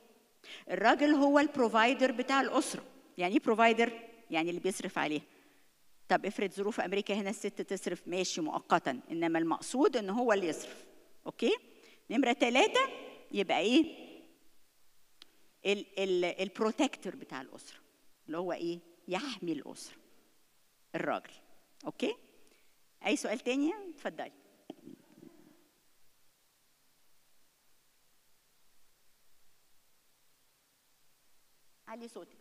الراجل هو البروفايدر بتاع الأسرة. يعني ايه بروفايدر؟ يعني اللي بيصرف عليها. طب افرض ظروف امريكا هنا الست تصرف، ماشي مؤقتا، انما المقصود ان هو اللي يصرف. اوكي؟ نمرة 3 يبقى ايه؟ البروتكتور بتاع الأسرة، اللي هو ايه؟ يحمي الأسرة، الراجل. اوكي؟ اي سؤال تاني؟ اتفضلي. علي صوتك.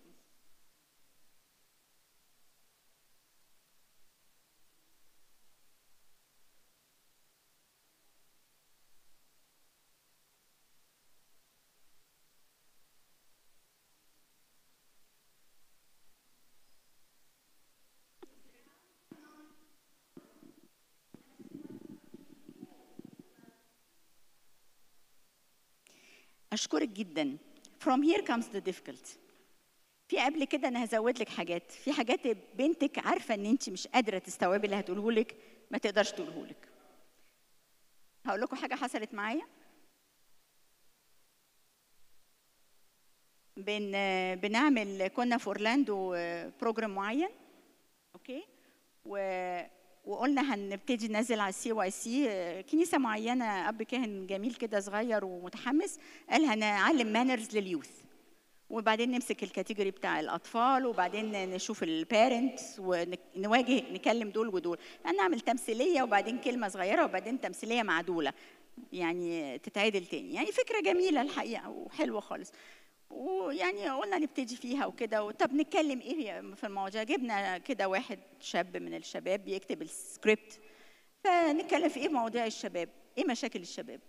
أشكرك جدا. From here comes the difficulty. في قبل كده أنا هزود لك حاجات. في حاجات بنتك عارفة إن أنت مش قادرة تستوعبي اللي هتقوله لك، ما تقدرش تقوله لك. هقول لكم حاجة حصلت معايا. بنعمل، كنا في أورلاندو بروجرام معين. أوكي؟ وقلنا هنبتدي ننزل على CYC كنيسه معينه. اب كاهن جميل كده صغير ومتحمس قال هنعلم مانرز لليوث، وبعدين نمسك الكاتيجوري بتاع الاطفال، وبعدين نشوف البيرنتس ونواجه نكلم دول ودول. نعمل تمثيليه وبعدين كلمه صغيره وبعدين تمثيليه معدوله يعني تتعدل تاني. يعني فكره جميله الحقيقه وحلوه خالص. ويعني قلنا نبتدي فيها وكده. طب نتكلم ايه في المواضيع؟ جبنا كده واحد شاب من الشباب بيكتب السكريبت. فنتكلم في ايه مواضيع الشباب؟ ايه مشاكل الشباب؟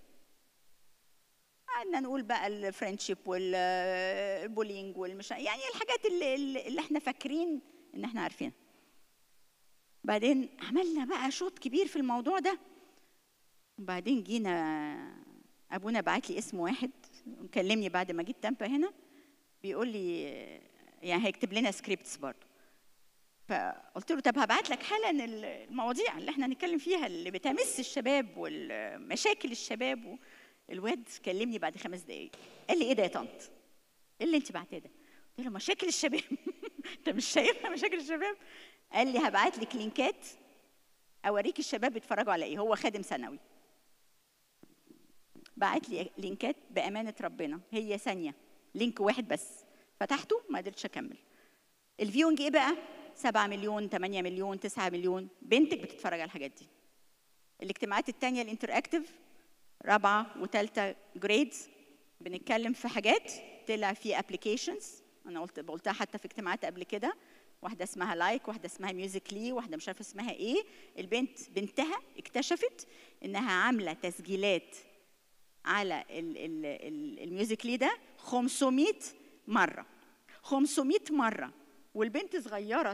قعدنا نقول بقى الفريندشيب والبولينج يعني الحاجات اللي احنا فاكرين ان احنا عارفينها. بعدين عملنا بقى شوط كبير في الموضوع ده. وبعدين جينا ابونا بعت لي اسم واحد كلمني بعد ما جيت تامبا هنا، بيقول لي يعني هيكتب لنا سكريبتس برضه. فقلت له طب هبعت لك حالا المواضيع اللي احنا هنتكلم فيها اللي بتمس الشباب والمشاكل الشباب. الواد كلمني بعد 5 دقايق قال لي ايه ده يا طنط؟ ايه اللي انت بعتاه ده؟ قلت له مشاكل الشباب. انت مش شايفها مشاكل الشباب؟ قال لي هبعت لك لينكات اوريك الشباب بيتفرجوا على ايه. هو خادم ثانوي. بعت لي لينكات بامانه ربنا، هي ثانيه لينك واحد بس فتحته ما قدرتش اكمل. الفيونج ايه بقى؟ 7 مليون 8 مليون 9 مليون. بنتك بتتفرج على الحاجات دي. الاجتماعات الثانيه الانتراكتيف 4 و3 جريدز بنتكلم في حاجات طلع في ابلكيشنز. انا قلتها حتى في اجتماعات قبل كده. واحده اسمها لايك، واحده اسمها ميوزيكلي، واحده مش عارفه اسمها ايه. بنتها اكتشفت انها عامله تسجيلات على الميوزيكلي ده 500 مرة. 500 مرة. والبنت صغيرة،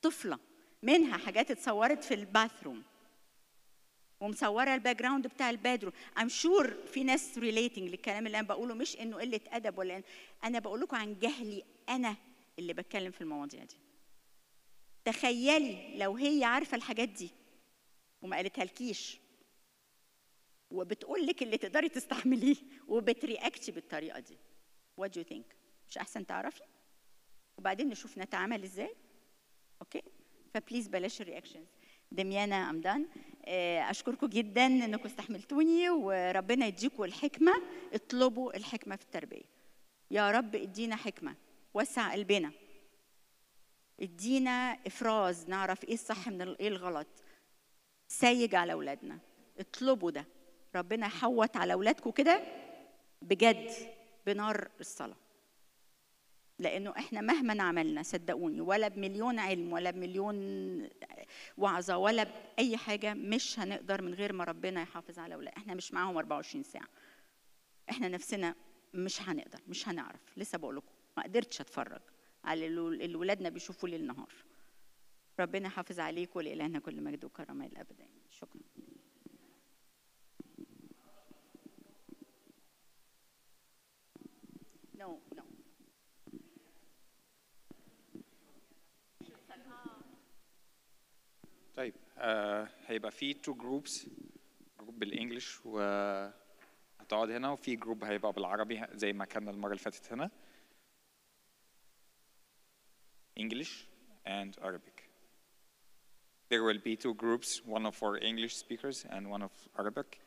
طفلة منها حاجات اتصورت في الباثروم ومصوره الباك جراوند بتاع البادروم. ام شور في ناس ريليتنج للكلام اللي انا بقوله، مش انه قله ادب ولا انا بقول لكم عن جهلي انا اللي بتكلم في المواضيع دي. تخيلي لو هي عارفه الحاجات دي وما قالتها لكيش وبتقول لك اللي تقدري تستحمليه وبترياكتي بالطريقه دي. وات يو ثينك؟ مش احسن تعرفي وبعدين نشوف نتعامل ازاي؟ اوكي؟ فبليز بلاش الرياكشنز. دميانة أمدان، أشكركم جدا أنكم استحملتوني، وربنا يديكم الحكمة. اطلبوا الحكمة في التربية. يا رب ادينا حكمة، وسع قلبنا، ادينا إفراز نعرف إيه الصح من إيه الغلط. سايج على أولادنا، اطلبوا ده. ربنا يحوط على أولادكم كده بجد بنار الصلاة، لأنه إحنا مهما عملنا صدقوني، ولا بمليون علم ولا بمليون وعظة ولا بأي حاجة، مش هنقدر من غير ما ربنا يحافظ على أولاد. إحنا مش معاهم 24 ساعة. إحنا نفسنا مش هنقدر، مش هنعرف. لسه بقول لكم ما قدرتش أتفرج على اللي ولادنا بيشوفوا ليل نهار. ربنا يحافظ عليكم، ولإلهنا كل مجد وكرامة إلى الأبد. شكرا. No. طيب هيبقى في two groups، جروب بالانجلش وهتقعد هنا، وفي جروب هيبقى بالعربي زي ما كان المرة اللي فاتت هنا. English and Arabic. There will be two groups, one of for English speakers and one of Arabic.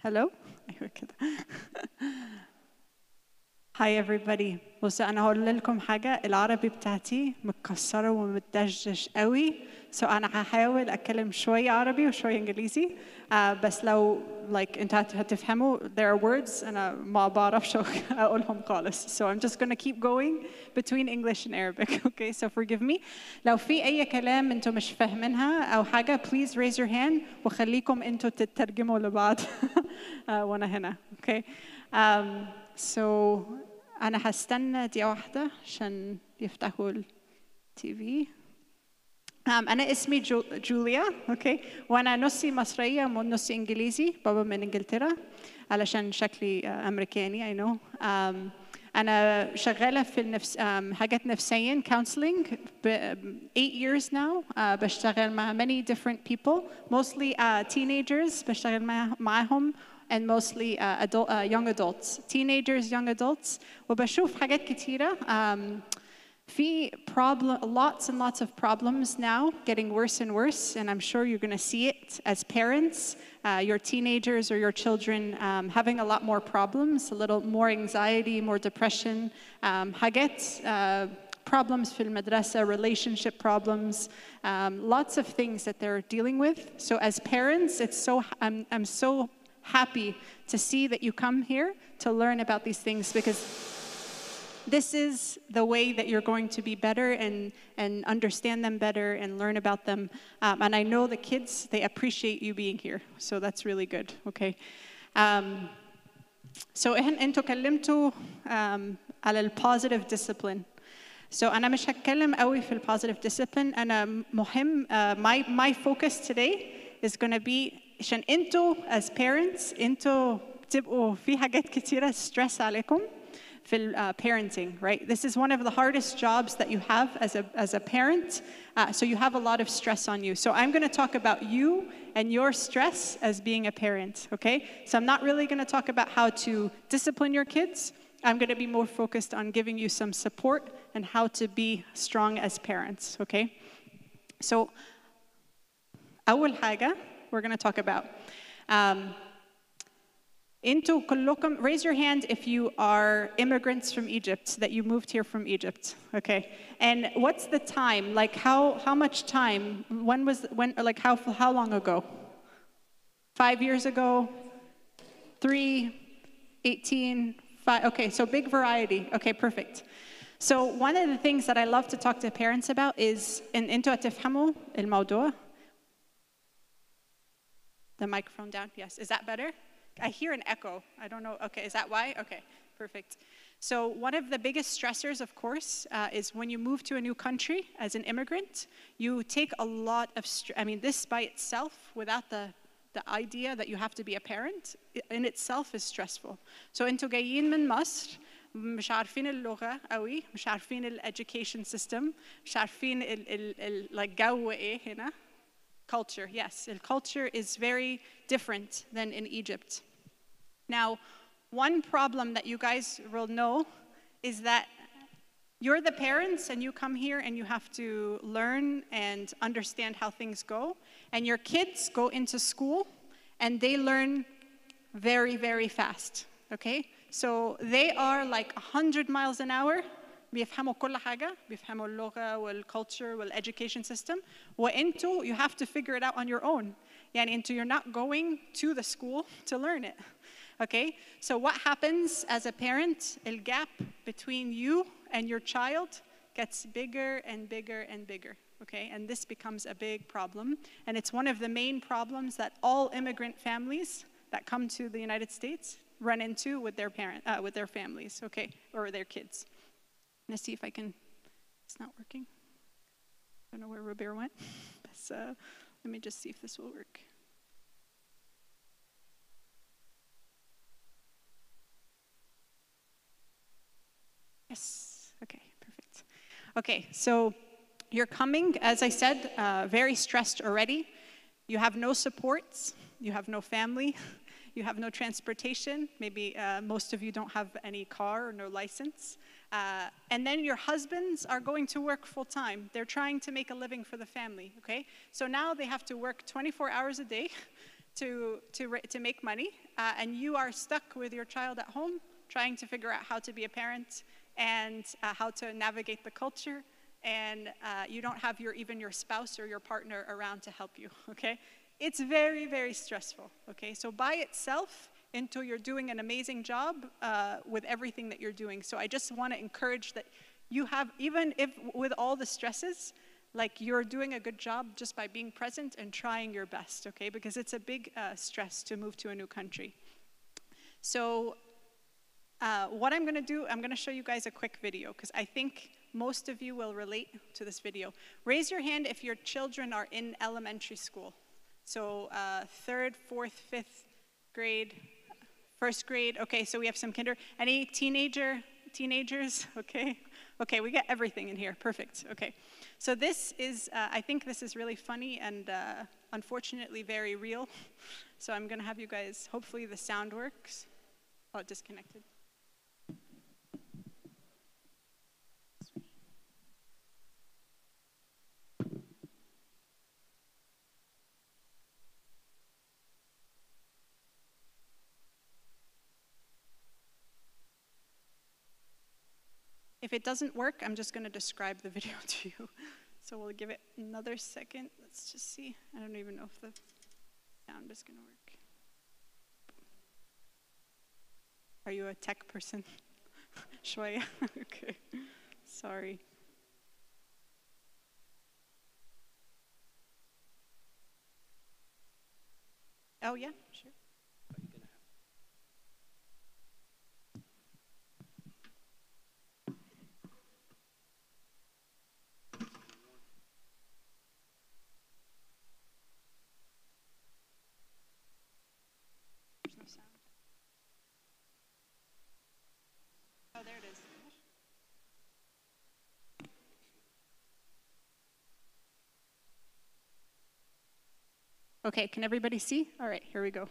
Hello? أيوة كده. Hi everybody. بصوا أنا هقول لكم حاجة، العربي بتاعتي متكسرة ومتدشدش قوي. So أنا هحاول أتكلم شوية عربي وشوية إنجليزي. بس لو أنتوا هتفهموا there are words أنا ما بعرفش أقولهم خالص. So I'm just gonna keep going between English and Arabic. Okay, so forgive me. لو في أي كلام أنتوا مش فاهمينها أو حاجة please raise your hand وخليكم أنتوا تترجموا لبعض وأنا هنا. Okay. So أنا هستنى دقيقة واحدة عشان يفتحوا التي في. أنا اسمي جوليا، أوكي، وأنا نصي مصرية ونصي إنجليزي، بابا من إنجلترا علشان شكلي أمريكاني I know. أنا شغالة في حاجات نفسيا counseling 8 years now. بشتغل مع many different people, mostly teenagers بشتغل معهم and mostly young adults, teenagers, young adults. وبشوف حاجات كتيرة. في lots and lots of problems now, getting worse and worse, and I'm sure you're going to see it as parents, your teenagers or your children having a lot more problems, a little more anxiety, more depression, حاجات problems في المدرسة, relationship problems, lots of things that they're dealing with. So as parents, I'm so happy to see that you come here to learn about these things, because this is the way that you're going to be better and understand them better and learn about them. And I know the kids, they appreciate you being here. So that's really good, okay? So انتوا كلمتوا على positive discipline. So أنا مش هتكلم قوي في positive discipline. أنا مهم my focus today is going to be عشان انتوا as parents انتوا تبقوا في حاجات كتيرة stress عليكم في parenting, right? This is one of the hardest jobs that you have as a parent. So you have a lot of stress on you. So I'm going to talk about you and your stress as being a parent, okay? So I'm not really going to talk about how to discipline your kids. I'm going to be more focused on giving you some support and how to be strong as parents, okay? So أول حاجة we're going to talk about. انتوا كلكم, raise your hand if you are immigrants from Egypt, that you moved here from Egypt, okay? And what's the time? Like how much time? How long ago? 5 years ago? 3, 18, 5, okay, so big variety. Okay, perfect. So one of the things that I love to talk to parents about is, انتوا هتفهموا الموضوع. The microphone down, yes. Is that better? I hear an echo. I don't know. Okay, is that why? Okay, perfect. So one of the biggest stressors, of course, is when you move to a new country as an immigrant, you take a lot of this by itself, without the idea that you have to be a parent, in itself is stressful. So انتوا جايين من مصر, مش عارفين اللغة قوي, مش عارفين education system, مش عارفين جو ايه هنا. Culture, yes. The culture is very different than in Egypt. Now, one problem that you guys will know is that you're the parents and you come here and you have to learn and understand how things go. And your kids go into school and they learn very, very fast, okay? So they are like 100 miles an hour. بيفهموا كل حاجة, بيفهموا اللغة والculture والeducation system. وانتوا, you have to figure it out on your own. يعني انتوا, you're not going to the school to learn it. Okay? So what happens as a parent, the gap between you and your child gets bigger and bigger and bigger. Okay? And this becomes a big problem. And it's one of the main problems that all immigrant families that come to the United States run into with their families, okay? Or their kids. Let's see if I can, it's not working. I don't know where Robert went. But, let me just see if this will work. Yes, okay, perfect. Okay, so you're coming, as I said, very stressed already. You have no supports, you have no family, you have no transportation. Maybe most of you don't have any car or no license. And then your husbands are going to work full time. They're trying to make a living for the family, okay? So now they have to work 24 hours a day to make money, and you are stuck with your child at home trying to figure out how to be a parent and how to navigate the culture, and you don't have even your spouse or your partner around to help you, okay? It's very, very stressful, okay? So by itself, until you're doing an amazing job with everything that you're doing. So I just want to encourage that you have, even if with all the stresses, like you're doing a good job just by being present and trying your best, okay? Because it's a big stress to move to a new country. So what I'm gonna do, I'm gonna show you guys a quick video because I think most of you will relate to this video. Raise your hand if your children are in elementary school. So 3rd, 4th, 5th grade, 1st grade. Okay, so we have some kinder. Any teenagers? Okay. Okay, we get everything in here. Perfect. Okay. So this is, I think this is really funny and unfortunately very real. So I'm going to have you guys, hopefully the sound works. Oh, it disconnected. If it doesn't work, I'm just going to describe the video to you. So we'll give it another second. Let's just see. I don't even know if the sound is going to work. Are you a tech person? Shwaya? Okay. Sorry. Oh, yeah, sure. Oh, there it is. Okay, can everybody see? All right, here we go.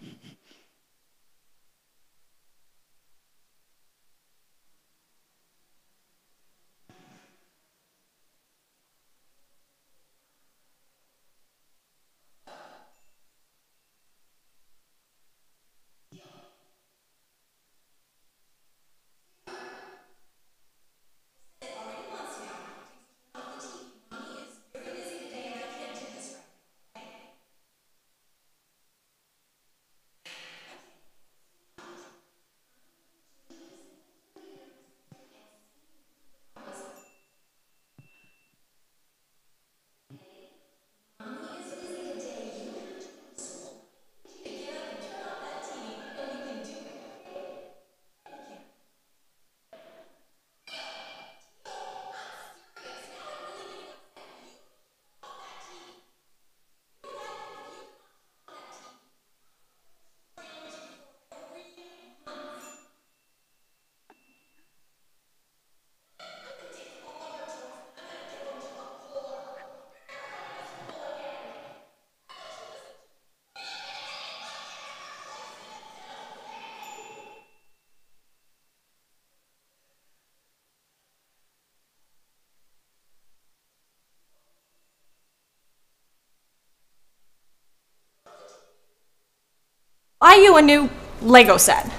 Buy you a new Lego set.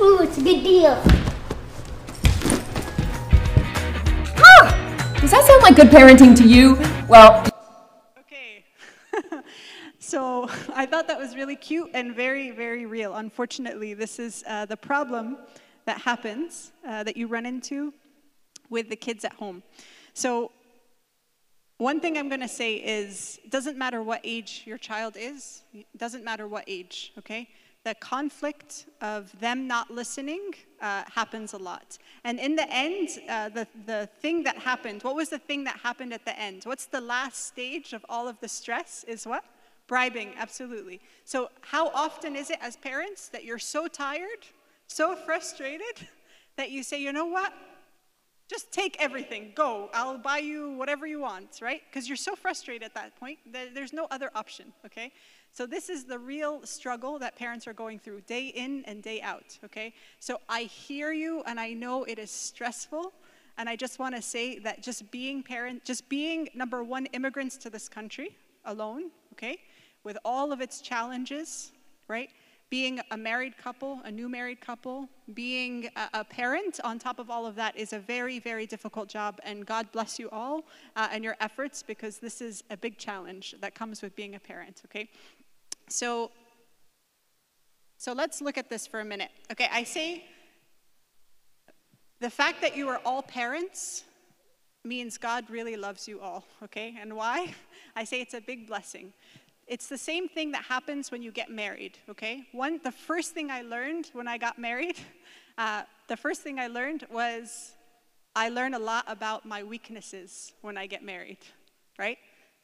Ooh, it's a good deal. Does that sound like good parenting to you? Well, Okay. So I thought that was really cute and very, very real. Unfortunately, this is the problem that happens, that you run into with the kids at home. So one thing I'm going to say is, it doesn't matter what age your child is, it doesn't matter what age, okay? The conflict of them not listening happens a lot. And in the end, the thing that happened, what was the thing that happened at the end? What's the last stage of all of the stress is what? Bribing, absolutely. So how often is it as parents that you're so tired, so frustrated, that you say, you know what? Just take everything, go. I'll buy you whatever you want, right? Because you're so frustrated at that point, there's no other option, okay? So this is the real struggle that parents are going through day in and day out, okay? So I hear you and I know it is stressful, and I just want to say that just being number one, immigrants to this country alone, okay? With all of its challenges right? Being a married couple, a new married couple, being a parent on top of all of that is a very, very difficult job. And God bless you all and your efforts, because this is a big challenge that comes with being a parent, okay? So let's look at this for a minute. Okay, I say the fact that you are all parents means God really loves you all, okay? And why? I say it's a big blessing. It's the same thing that happens when you get married, okay? The first thing I learned when I got married, was I learned a lot about my weaknesses when I get married, right?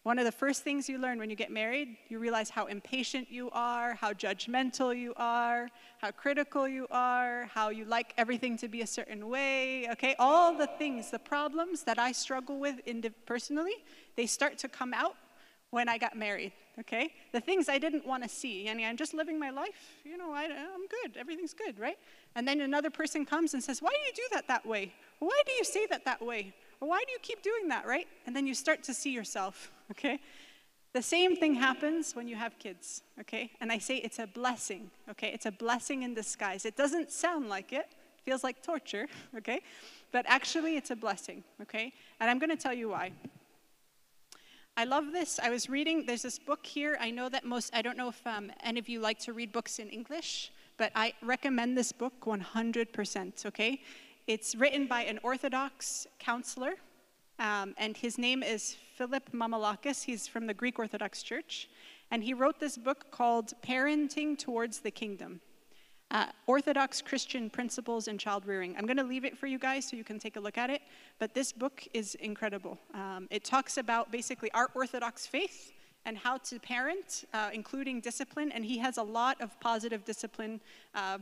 One of the first things you learn when you get married, you realize how impatient you are, how judgmental you are, how critical you are, how you like everything to be a certain way, okay? All the things, the problems that I struggle with personally, they start to come out when I got married, okay? The things I didn't want to see. I'm just living my life, I'm good, everything's good, right? And then another person comes and says, why do you do that way? Why do you say that way? Or why do you keep doing that, right? And then you start to see yourself, okay? The same thing happens when you have kids, okay? And I say it's a blessing, okay? It's a blessing in disguise. It doesn't sound like it. It feels like torture, okay? But actually it's a blessing, okay? And I'm going to tell you why. I love this. I was reading, there's this book here. I know that I don't know if any of you like to read books in English, but I recommend this book 100%, okay? It's written by an Orthodox counselor, and his name is Philip Mamalakis. He's from the Greek Orthodox Church, and he wrote this book called Parenting Towards the Kingdom, Orthodox Christian Principles in Child Rearing. I'm going to leave it for you guys so you can take a look at it, but this book is incredible. It talks about basically our Orthodox faith and how to parent, including discipline. And he has a lot of positive discipline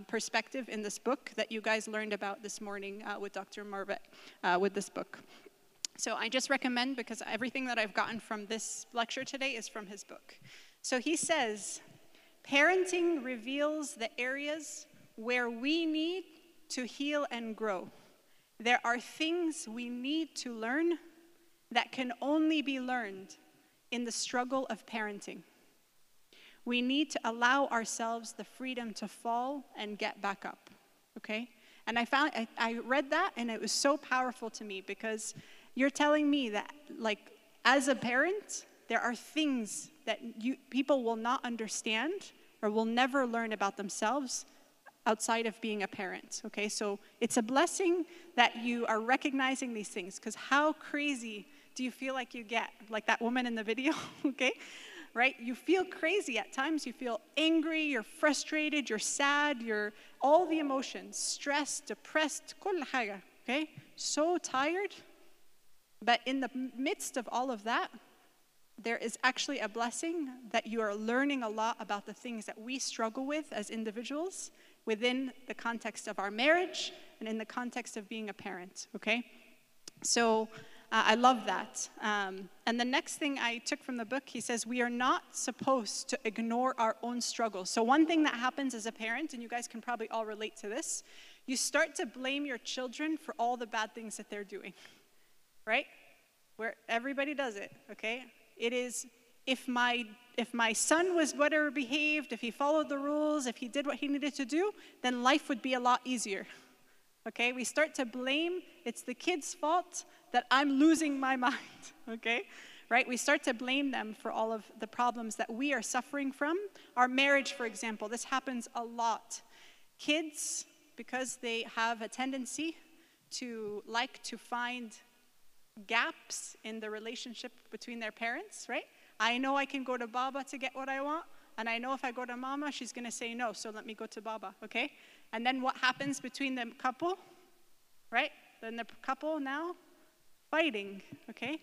perspective in this book that you guys learned about this morning with Dr. Marvet with this book. So I just recommend, because everything that I've gotten from this lecture today is from his book. So he says, parenting reveals the areas where we need to heal and grow. There are things we need to learn that can only be learned in the struggle of parenting. We need to allow ourselves the freedom to fall and get back up, okay? And I read that, and it was so powerful to me, because you're telling me that, like, as a parent, there are things that people will not understand or will never learn about themselves outside of being a parent, okay? So it's a blessing that you are recognizing these things, because how crazy do you feel like you get? Like that woman in the video, okay? Right? You feel crazy at times. You feel angry, you're frustrated, you're sad, you're all the emotions, stressed, depressed, كل حاجة, okay? So tired. But in the midst of all of that, there is actually a blessing that you are learning a lot about the things that we struggle with as individuals within the context of our marriage and in the context of being a parent, okay? So I love that. And the next thing I took from the book, he says, we are not supposed to ignore our own struggles. So one thing that happens as a parent, and you guys can probably all relate to this, you start to blame your children for all the bad things that they're doing, right? Where everybody does it, okay? It is, if my son was better behaved, if he followed the rules, if he did what he needed to do, then life would be a lot easier, okay? We start to blame, it's the kid's fault that I'm losing my mind, okay? Right? We start to blame them for all of the problems that we are suffering from. Our marriage, for example, this happens a lot. Kids, because they have a tendency to like to find gaps in the relationship between their parents, right? I know I can go to Baba to get what I want, and I know if I go to Mama, she's going to say no, so let me go to Baba, okay? And then what happens between the couple, right? Then the couple now fighting, okay?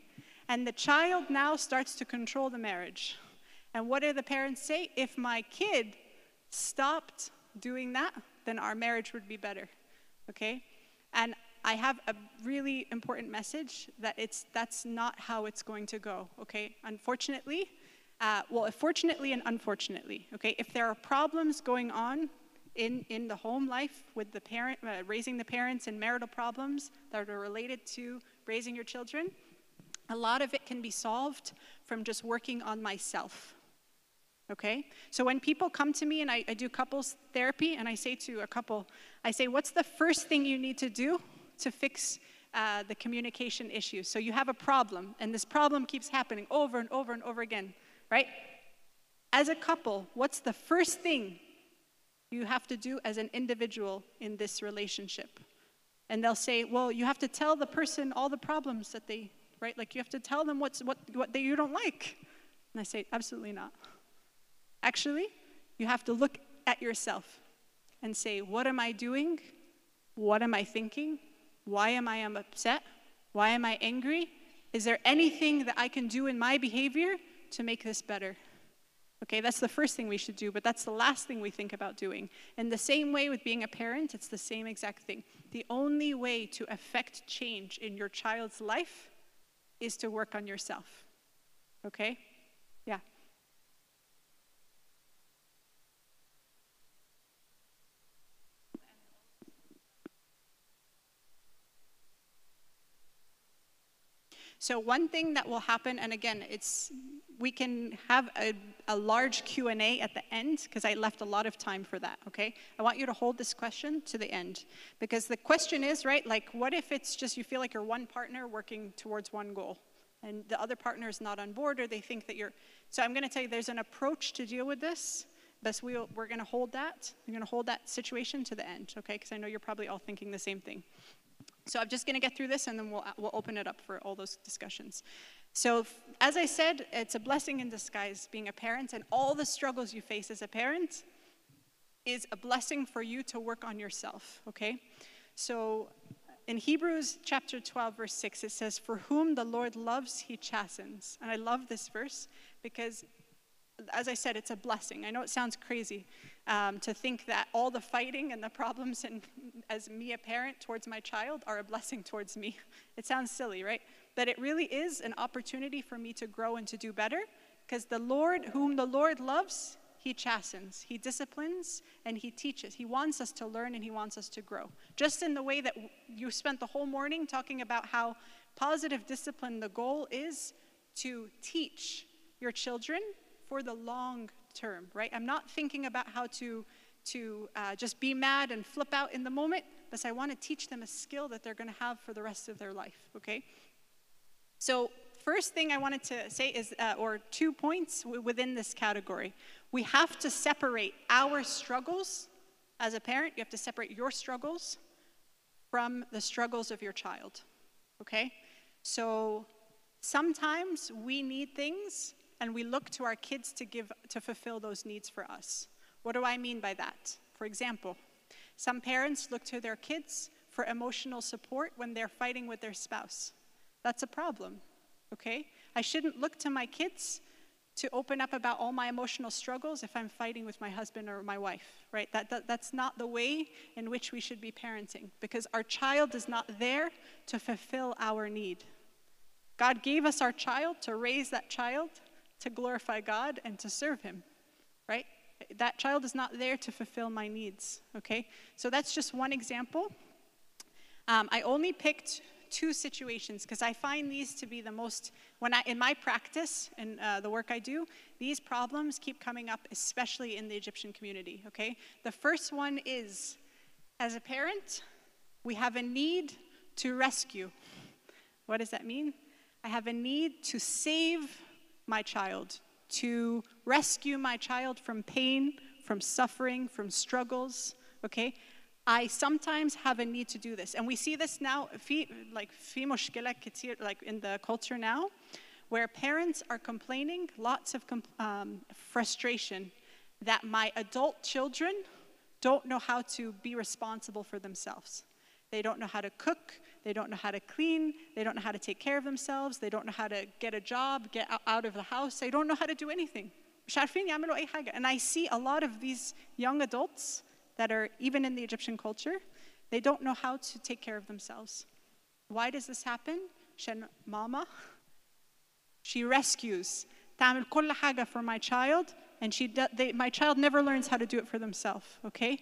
And the child now starts to control the marriage. And what do the parents say? If my kid stopped doing that, then our marriage would be better, okay? And I have a really important message that that's not how it's going to go, okay? Unfortunately, fortunately and unfortunately, okay? If there are problems going on in the home life with the parent, raising the parents, and marital problems that are related to raising your children, a lot of it can be solved from just working on myself, okay? So when people come to me and I do couples therapy and I say to a couple, I say, what's the first thing you need to do to fix the communication issue? So you have a problem and this problem keeps happening over and over and over again, right? As a couple, what's the first thing you have to do as an individual in this relationship? And they'll say, well, you have to tell the person all the problems that they, right? Like you have to tell them what you don't like. And I say, absolutely not. Actually, you have to look at yourself and say, what am I doing? What am I thinking? Why am I upset? Why am I angry? Is there anything that I can do in my behavior to make this better? Okay, that's the first thing we should do, but that's the last thing we think about doing. In the same way with being a parent, it's the same exact thing. The only way to affect change in your child's life is to work on yourself. Okay? Yeah. So one thing that will happen, and again, we can have a large Q&A at the end, because I left a lot of time for that, okay? I want you to hold this question to the end. Because the question is, right, like, what if it's just you feel like you're one partner working towards one goal, and the other partner is not on board, or they think that you're... So I'm going to tell you, there's an approach to deal with this, but we're going to hold that. We're going to hold that situation to the end, okay? Because I know you're probably all thinking the same thing. So I'm just going to get through this, and then we'll open it up for all those discussions. So as I said, it's a blessing in disguise being a parent, and all the struggles you face as a parent is a blessing for you to work on yourself, okay? So in Hebrews chapter 12, verse 6, it says, "For whom the Lord loves, he chastens." And I love this verse because, as I said, it's a blessing. I know it sounds crazy to think that all the fighting and the problems as me, a parent, towards my child are a blessing towards me. It sounds silly, right? But it really is an opportunity for me to grow and to do better, because the Lord, whom the Lord loves, he chastens, he disciplines, and he teaches. He wants us to learn and he wants us to grow. Just in the way that you spent the whole morning talking about how positive discipline, the goal is to teach your children for the long term, right? I'm not thinking about how to just be mad and flip out in the moment, but I want to teach them a skill that they're going to have for the rest of their life, okay? So first thing I wanted to say is, or 2 points within this category. We have to separate our struggles. As a parent, you have to separate your struggles from the struggles of your child, okay? So sometimes we need things and we look to our kids to fulfill those needs for us. What do I mean by that? For example, some parents look to their kids for emotional support when they're fighting with their spouse. That's a problem, okay? I shouldn't look to my kids to open up about all my emotional struggles if I'm fighting with my husband or my wife, right? That's not the way in which we should be parenting, because our child is not there to fulfill our need. God gave us our child to raise that child, to glorify God and to serve him, right? That child is not there to fulfill my needs, okay? So that's just one example. I only picked 2 situations because I find these to be the most, in my practice and the work I do, these problems keep coming up, especially in the Egyptian community, okay? The first one is, as a parent, we have a need to rescue. What does that mean? I have a need to save my child, to rescue my child from pain, from suffering, from struggles, okay? I sometimes have a need to do this. And we see this now, like in the culture now, where parents are complaining, lots of frustration, that my adult children don't know how to be responsible for themselves. They don't know how to cook, they don't know how to clean, they don't know how to take care of themselves, they don't know how to get a job, get out of the house, they don't know how to do anything. And I see a lot of these young adults that are even in the Egyptian culture, they don't know how to take care of themselves. Why does this happen? Mama, she rescues, تعمل كل حاجة for my child, and my child never learns how to do it for themselves, okay?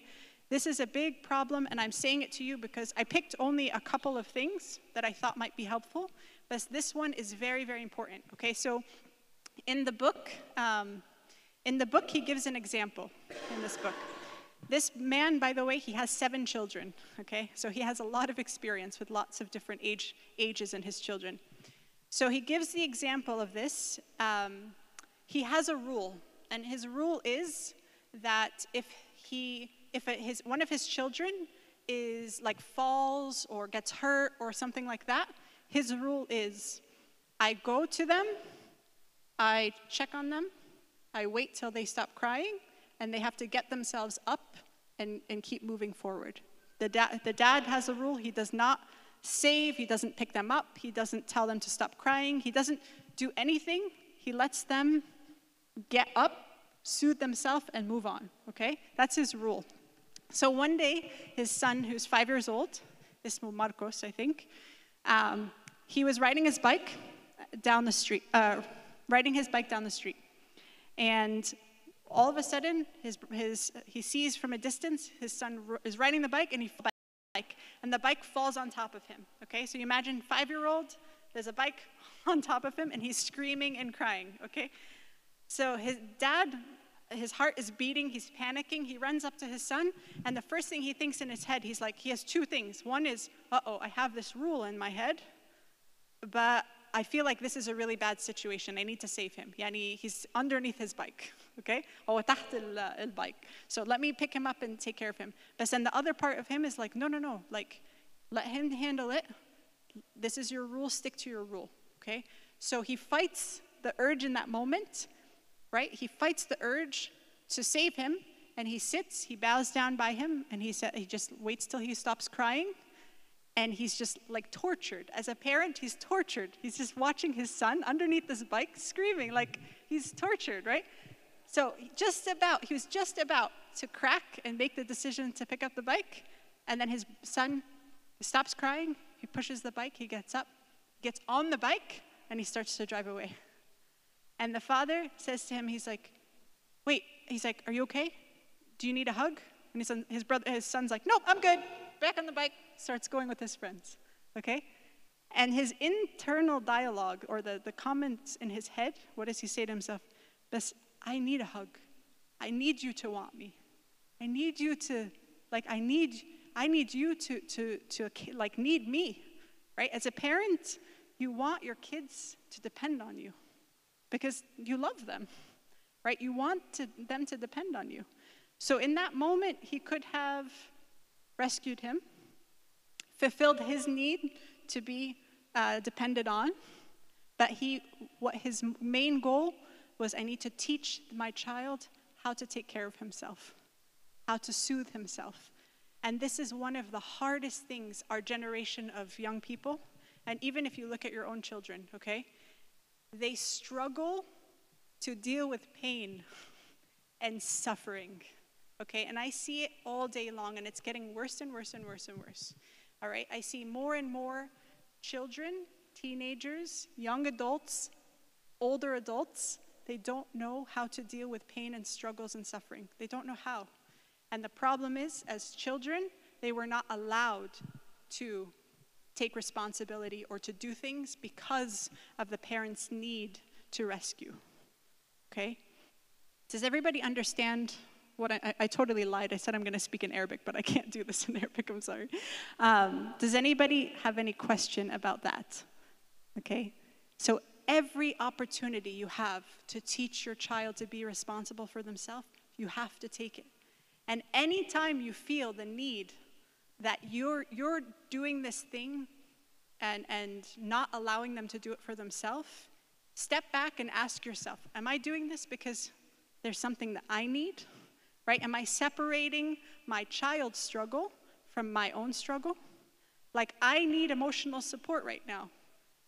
This is a big problem, and I'm saying it to you because I picked only a couple of things that I thought might be helpful, but this one is very, very important, okay? So in the book, In the book, he gives an example in this book. This man, by the way, he has 7 children, okay? So he has a lot of experience with lots of different ages in his children. So he gives the example of this. He has a rule, and his rule is that if one of his children is like falls or gets hurt or something like that, his rule is, I go to them, I check on them, I wait till they stop crying, and they have to get themselves up and keep moving forward. The dad has a rule. He does not save. He doesn't pick them up. He doesn't tell them to stop crying. He doesn't do anything. He lets them get up, soothe themselves, and move on, okay? That's his rule. So one day, his son, who's 5 years old, Ismo Marcos, I think, he was riding his bike down the street, and all of a sudden, he sees from a distance his son is riding the bike, and the bike falls on top of him. Okay, so you imagine 5-year-old, there's a bike on top of him, and he's screaming and crying. Okay, so his dad, his heart is beating, he's panicking. He runs up to his son, and the first thing he thinks in his head, he has 2 things. One is, I have this rule in my head, but I feel like this is a really bad situation. I need to save him. Yani, he's underneath his bike, okay? هو تحت البike. So let me pick him up and take care of him. But then the other part of him is like, no. Like, let him handle it. This is your rule. Stick to your rule, okay? So he fights the urge in that moment, right? He fights the urge to save him, and he sits, he bows down by him, and he just waits till he stops crying. And he's just like tortured. As a parent, he's tortured. He's just watching his son underneath this bike screaming like he's tortured, right? So he was just about to crack and make the decision to pick up the bike. And then his son stops crying. He pushes the bike. He gets up, gets on the bike, and he starts to drive away. And the father says to him, he's like, wait, he's like, are you okay? Do you need a hug? And his son's like, nope, I'm good. Back on the bike, starts going with his friends, okay? And his internal dialogue, or the comments in his head, what does he say to himself? Bas, I need a hug. I need you to want me. I need you to, like, I need you to like, need me, right? As a parent, you want your kids to depend on you because you love them, right? You want them to depend on you. So in that moment, he could have rescued him, fulfilled his need to be depended on, but what his main goal was, I need to teach my child how to take care of himself, how to soothe himself. And this is one of the hardest things our generation of young people, and even if you look at your own children, okay, they struggle to deal with pain and suffering. Okay, and I see it all day long, and it's getting worse and worse and worse and worse. All right, I see more and more children, teenagers, young adults, older adults, they don't know how to deal with pain and struggles and suffering. They don't know how. And the problem is, as children, they were not allowed to take responsibility or to do things because of the parents' need to rescue. Okay? Does everybody understand what I totally lied. I said I'm going to speak in Arabic, but I can't do this in Arabic. I'm sorry. Does anybody have any question about that? Okay. So every opportunity you have to teach your child to be responsible for themselves, you have to take it. And anytime you feel the need that you're doing this thing and not allowing them to do it for themselves, step back and ask yourself, am I doing this because there's something that I need? Right? Am I separating my child's struggle from my own struggle? Like, I need emotional support right now,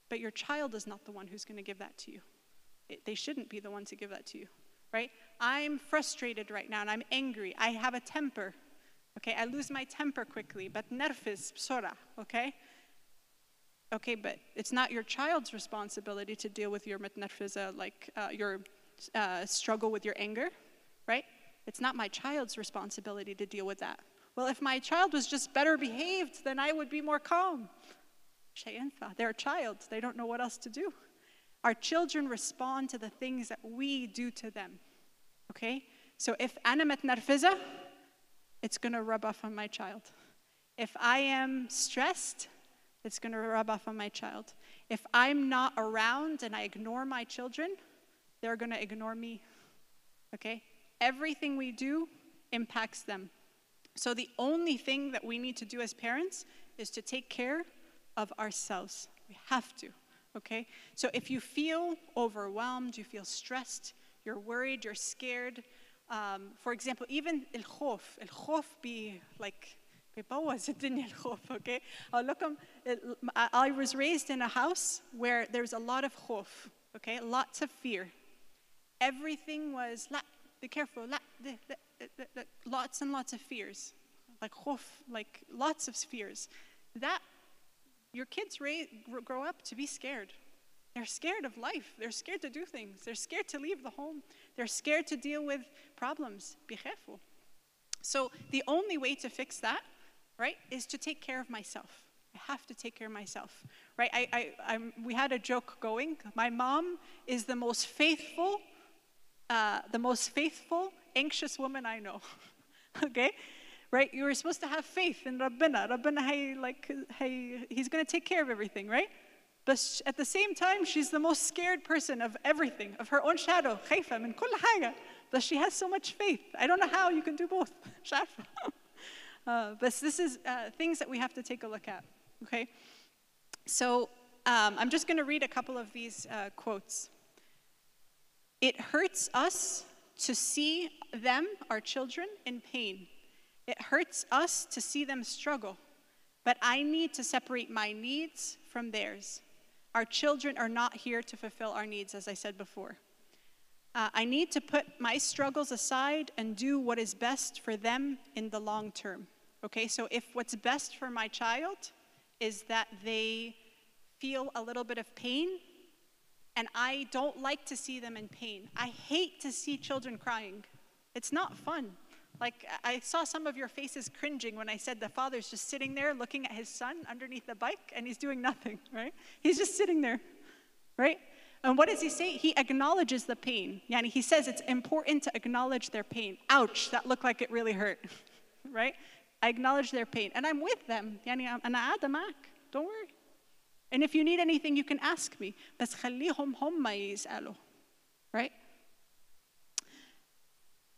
but your child is not the one who's going to give that to you. They shouldn't be the one to give that to you, right? I'm frustrated right now, and I'm angry. I have a temper, okay? I lose my temper quickly, but nerfis, bsora, okay? Okay, but it's not your child's responsibility to deal with your mutnerfiza, your struggle with your anger, right? It's not my child's responsibility to deal with that. Well, if my child was just better behaved, then I would be more calm. They're a child. They don't know what else to do. Our children respond to the things that we do to them. Okay? So if أنا متنرفزة, it's going to rub off on my child. If I am stressed, it's going to rub off on my child. If I'm not around and I ignore my children, they're going to ignore me. Okay? Everything we do impacts them. So the only thing that we need to do as parents is to take care of ourselves. We have to. Okay? So if you feel overwhelmed, you feel stressed, you're worried, you're scared. For example, even الخوف be like بيبوظ الدنيا الخوف. Okay? I was raised in a house where there's a lot of خوف. Okay? Lots of fear. Everything was لا, be careful, لا, lots and lots of fears. Like خوف, like lots of fears. That your kids grow up to be scared. They're scared of life. They're scared to do things. They're scared to leave the home. They're scared to deal with problems. بيخافوا. So the only way to fix that, right, is to take care of myself. I have to take care of myself, right? We had a joke going. My mom is the most faithful, anxious woman I know. Okay? Right? You were supposed to have faith in Rabbina. He's going to take care of everything, right? But at the same time, she's the most scared person of everything, of her own shadow. خايفة من كل حاجة. But she has so much faith. I don't know how you can do both. مش عارفة. But this is things that we have to take a look at. Okay? So I'm just going to read a couple of these quotes. It hurts us to see them, our children, in pain. It hurts us to see them struggle. But I need to separate my needs from theirs. Our children are not here to fulfill our needs, as I said before. I need to put my struggles aside and do what is best for them in the long term. Okay, so if what's best for my child is that they feel a little bit of pain, and I don't like to see them in pain. I hate to see children crying. It's not fun. Like, I saw some of your faces cringing when I said the father's just sitting there looking at his son underneath the bike, and he's doing nothing, right? He's just sitting there, right? And what does he say? He acknowledges the pain. Yani, he says it's important to acknowledge their pain. Ouch, that looked like it really hurt, right? I acknowledge their pain, and I'm with them. Yani, أنا قاعدة معك. Don't worry. And if you need anything, you can ask me. بس خليهم هم يسألوا, right?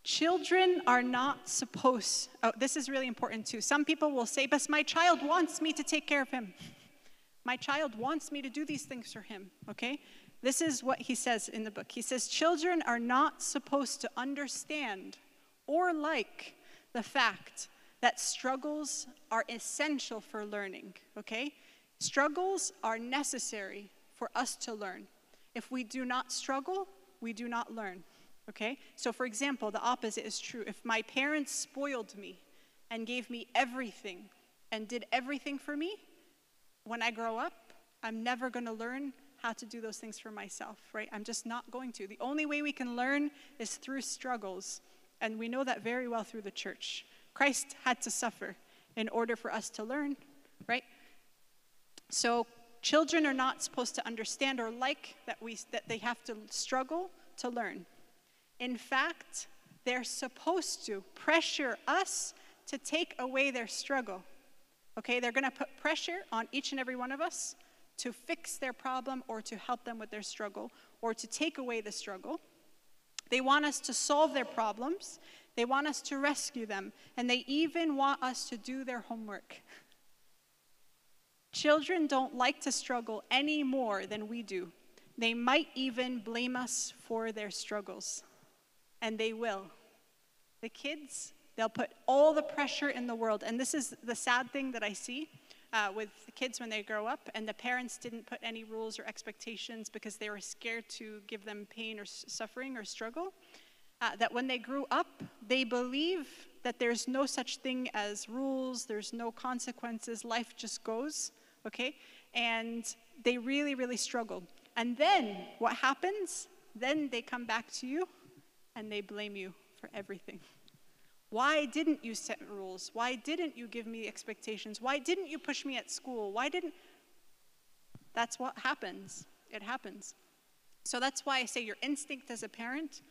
Children are not supposed, this is really important too. Some people will say, but my child wants me to take care of him. My child wants me to do these things for him, okay? This is what he says in the book. He says, children are not supposed to understand or like the fact that struggles are essential for learning, okay? Struggles are necessary for us to learn. If we do not struggle, we do not learn. Okay? So for example, the opposite is true. If my parents spoiled me and gave me everything and did everything for me, when I grow up, I'm never going to learn how to do those things for myself, right? I'm just not going to. The only way we can learn is through struggles. And we know that very well through the church. Christ had to suffer in order for us to learn, right? So children are not supposed to understand or like that they have to struggle to learn. In fact, they're supposed to pressure us to take away their struggle. Okay, they're going to put pressure on each and every one of us to fix their problem or to help them with their struggle or to take away the struggle. They want us to solve their problems. They want us to rescue them. And they even want us to do their homework. Children don't like to struggle any more than we do. They might even blame us for their struggles. And they will. The kids, they'll put all the pressure in the world. And this is the sad thing that I see with the kids when they grow up. And the parents didn't put any rules or expectations because they were scared to give them pain or suffering or struggle. That when they grew up, they believe that there's no such thing as rules. There's no consequences. Life just goes. Okay? And they really, really struggled. And then what happens? Then they come back to you. And they blame you for everything. Why didn't you set rules? Why didn't you give me expectations? Why didn't you push me at school? That's what happens. It happens. So that's why I say your instinct as a parent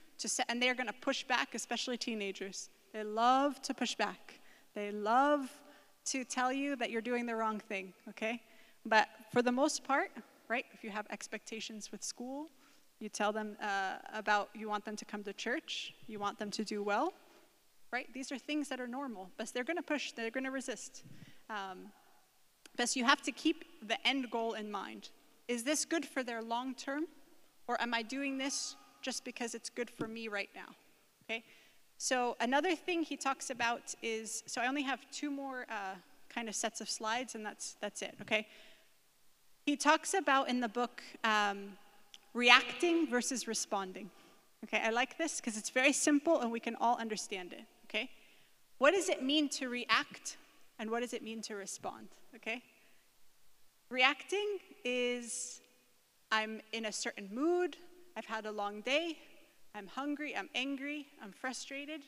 and they're going to push back, especially teenagers. They love to push back. They love to tell you that you're doing the wrong thing, okay? But for the most part, right, if you have expectations with school, you tell them you want them to come to church, you want them to do well, right? These are things that are normal, but they're going to push, they're going to resist. But you have to keep the end goal in mind. Is this good for their long term, or am I doing this just because it's good for me right now, okay? So another thing he talks about is, so I only have 2 more kind of sets of slides, and that's it, okay? He talks about in the book reacting versus responding. Okay, I like this because it's very simple and we can all understand it, okay? What does it mean to react and what does it mean to respond, okay? Reacting is I'm in a certain mood, I've had a long day, I'm hungry, I'm angry, I'm frustrated,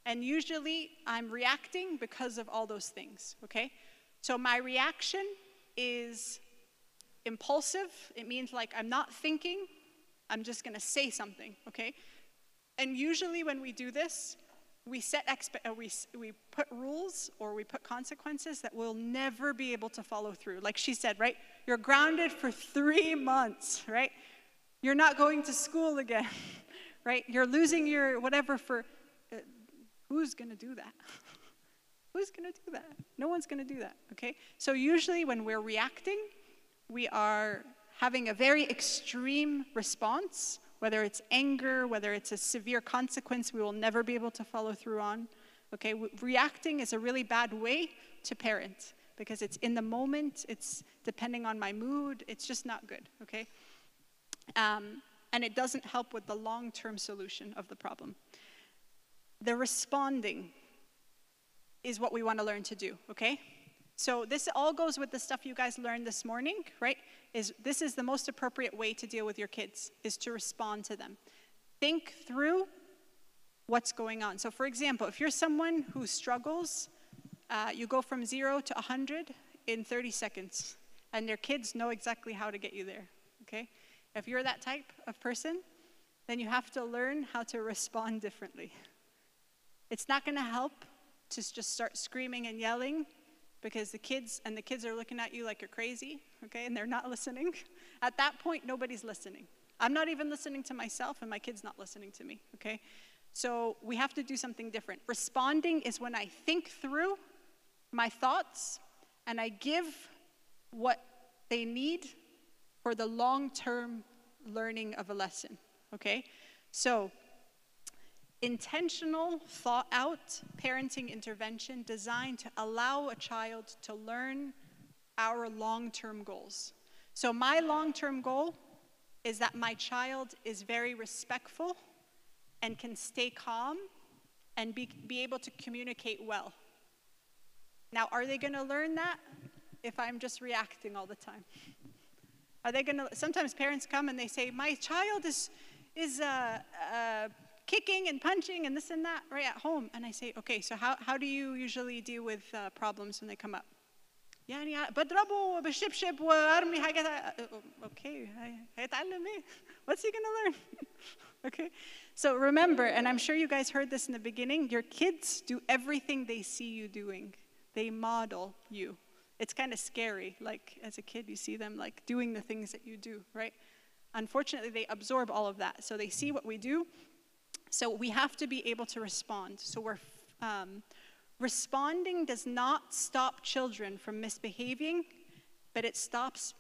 and usually I'm reacting because of all those things, okay? So my reaction is impulsive. It means like I'm not thinking, I'm just gonna say something, okay? And usually when we do this, we we put rules or we put consequences that we'll never be able to follow through. Like she said, right? You're grounded for 3 months, right? You're not going to school again, right? You're losing your whatever for, who's gonna do that? Who's gonna do that? No one's gonna do that, okay? So usually when we're reacting, we are having a very extreme response, whether it's anger, whether it's a severe consequence we will never be able to follow through on. Okay, reacting is a really bad way to parent because it's in the moment, it's depending on my mood, it's just not good, okay? And it doesn't help with the long-term solution of the problem. The responding is what we want to learn to do, okay? So this all goes with the stuff you guys learned this morning, right? This is the most appropriate way to deal with your kids, is to respond to them. Think through what's going on. So for example, if you're someone who struggles, you go from 0 to 100 in 30 seconds, and your kids know exactly how to get you there, okay? If you're that type of person, then you have to learn how to respond differently. It's not gonna help to just start screaming and yelling, because the kids are looking at you like you're crazy, okay, and they're not listening. At that point, nobody's listening. I'm not even listening to myself, and my kid's not listening to me, okay? So we have to do something different. Responding is when I think through my thoughts, and I give what they need for the long-term learning of a lesson, okay? So intentional, thought-out parenting intervention designed to allow a child to learn our long-term goals. So my long-term goal is that my child is very respectful and can stay calm and be able to communicate well. Now, are they gonna learn that if I'm just reacting all the time? Are they gonna, sometimes parents come and they say, my child is kicking and punching and this and that right at home. And I say, okay, so how do you usually deal with problems when they come up? يعني بضربه بالشبشب وارمي حاجات. Okay, هيتعلم ايه? What's he gonna learn? Okay, so remember, and I'm sure you guys heard this in the beginning, your kids do everything they see you doing. They model you. It's kind of scary, like as a kid you see them like doing the things that you do, right? Unfortunately, they absorb all of that. So they see what we do. So we have to be able to respond. So responding does not stop children from misbehaving, but it stops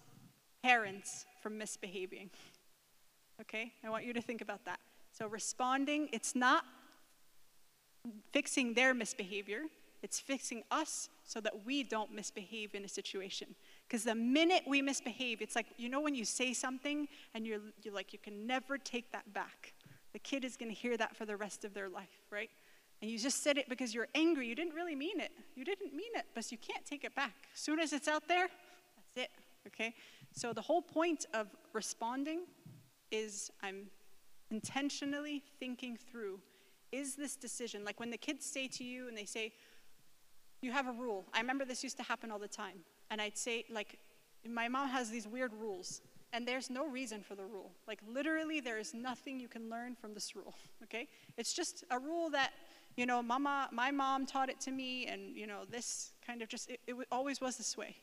parents from misbehaving. Okay, I want you to think about that. So responding, it's not fixing their misbehavior, it's fixing us so that we don't misbehave in a situation. Because the minute we misbehave, it's like, you know when you say something and you're like, you can never take that back. The kid is gonna hear that for the rest of their life, right? And you just said it because you're angry. You didn't really mean it. You didn't mean it, but you can't take it back. As soon as it's out there, that's it, okay? So the whole point of responding is I'm intentionally thinking through, is this decision, like when the kids say to you and they say, you have a rule. I remember this used to happen all the time. And I'd say, like, my mom has these weird rules. And there's no reason for the rule. Like literally, there is nothing you can learn from this rule, okay? It's just a rule that, you know, my mom taught it to me, and, you know, this kind of just, it always was this way,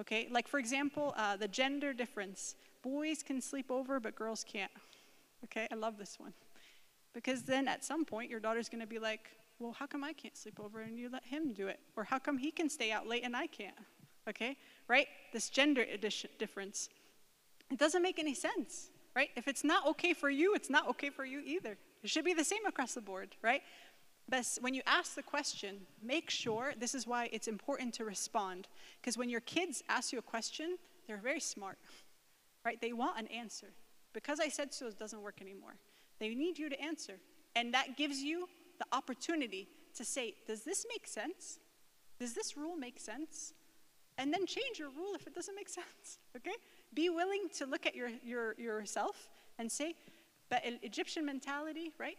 okay? Like, for example, the gender difference. Boys can sleep over, but girls can't, okay? I love this one. Because then at some point, your daughter's gonna be like, well, how come I can't sleep over and you let him do it? Or how come he can stay out late and I can't, okay? Right? This gender difference. It doesn't make any sense, right? If it's not okay for you, it's not okay for you either. It should be the same across the board, right? But when you ask the question, make sure, this is why it's important to respond. Because when your kids ask you a question, they're very smart, right? They want an answer. Because I said so, it doesn't work anymore. They need you to answer. And that gives you the opportunity to say, does this make sense? Does this rule make sense? And then change your rule if it doesn't make sense, okay? Be willing to look at yourself and say, but Egyptian mentality, right?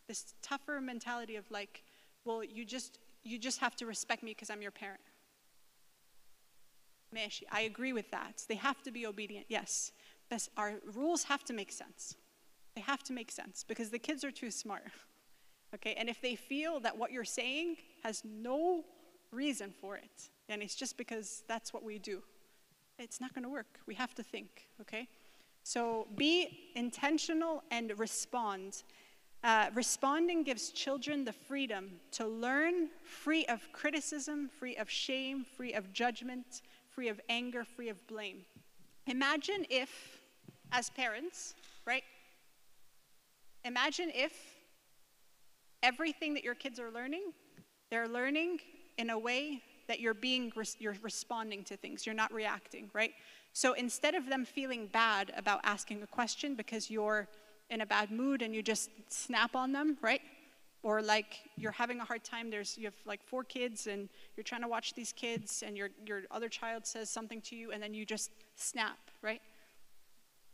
This tougher mentality of like, well, you just have to respect me because I'm your parent. Meshi, I agree with that. They have to be obedient, yes. But our rules have to make sense. They have to make sense because the kids are too smart, okay? And if they feel that what you're saying has no reason for it, and it's just because that's what we do, it's not going to work. We have to think, okay? So be intentional and respond. Responding gives children the freedom to learn free of criticism, free of shame, free of judgment, free of anger, free of blame. Imagine if, as parents, right? Imagine if everything that your kids are learning, they're learning in a way that you're responding to things. You're not reacting, right? So instead of them feeling bad about asking a question because you're in a bad mood and you just snap on them, right? Or like you're having a hard time, you have like 4 kids and you're trying to watch these kids and your other child says something to you and then you just snap, right?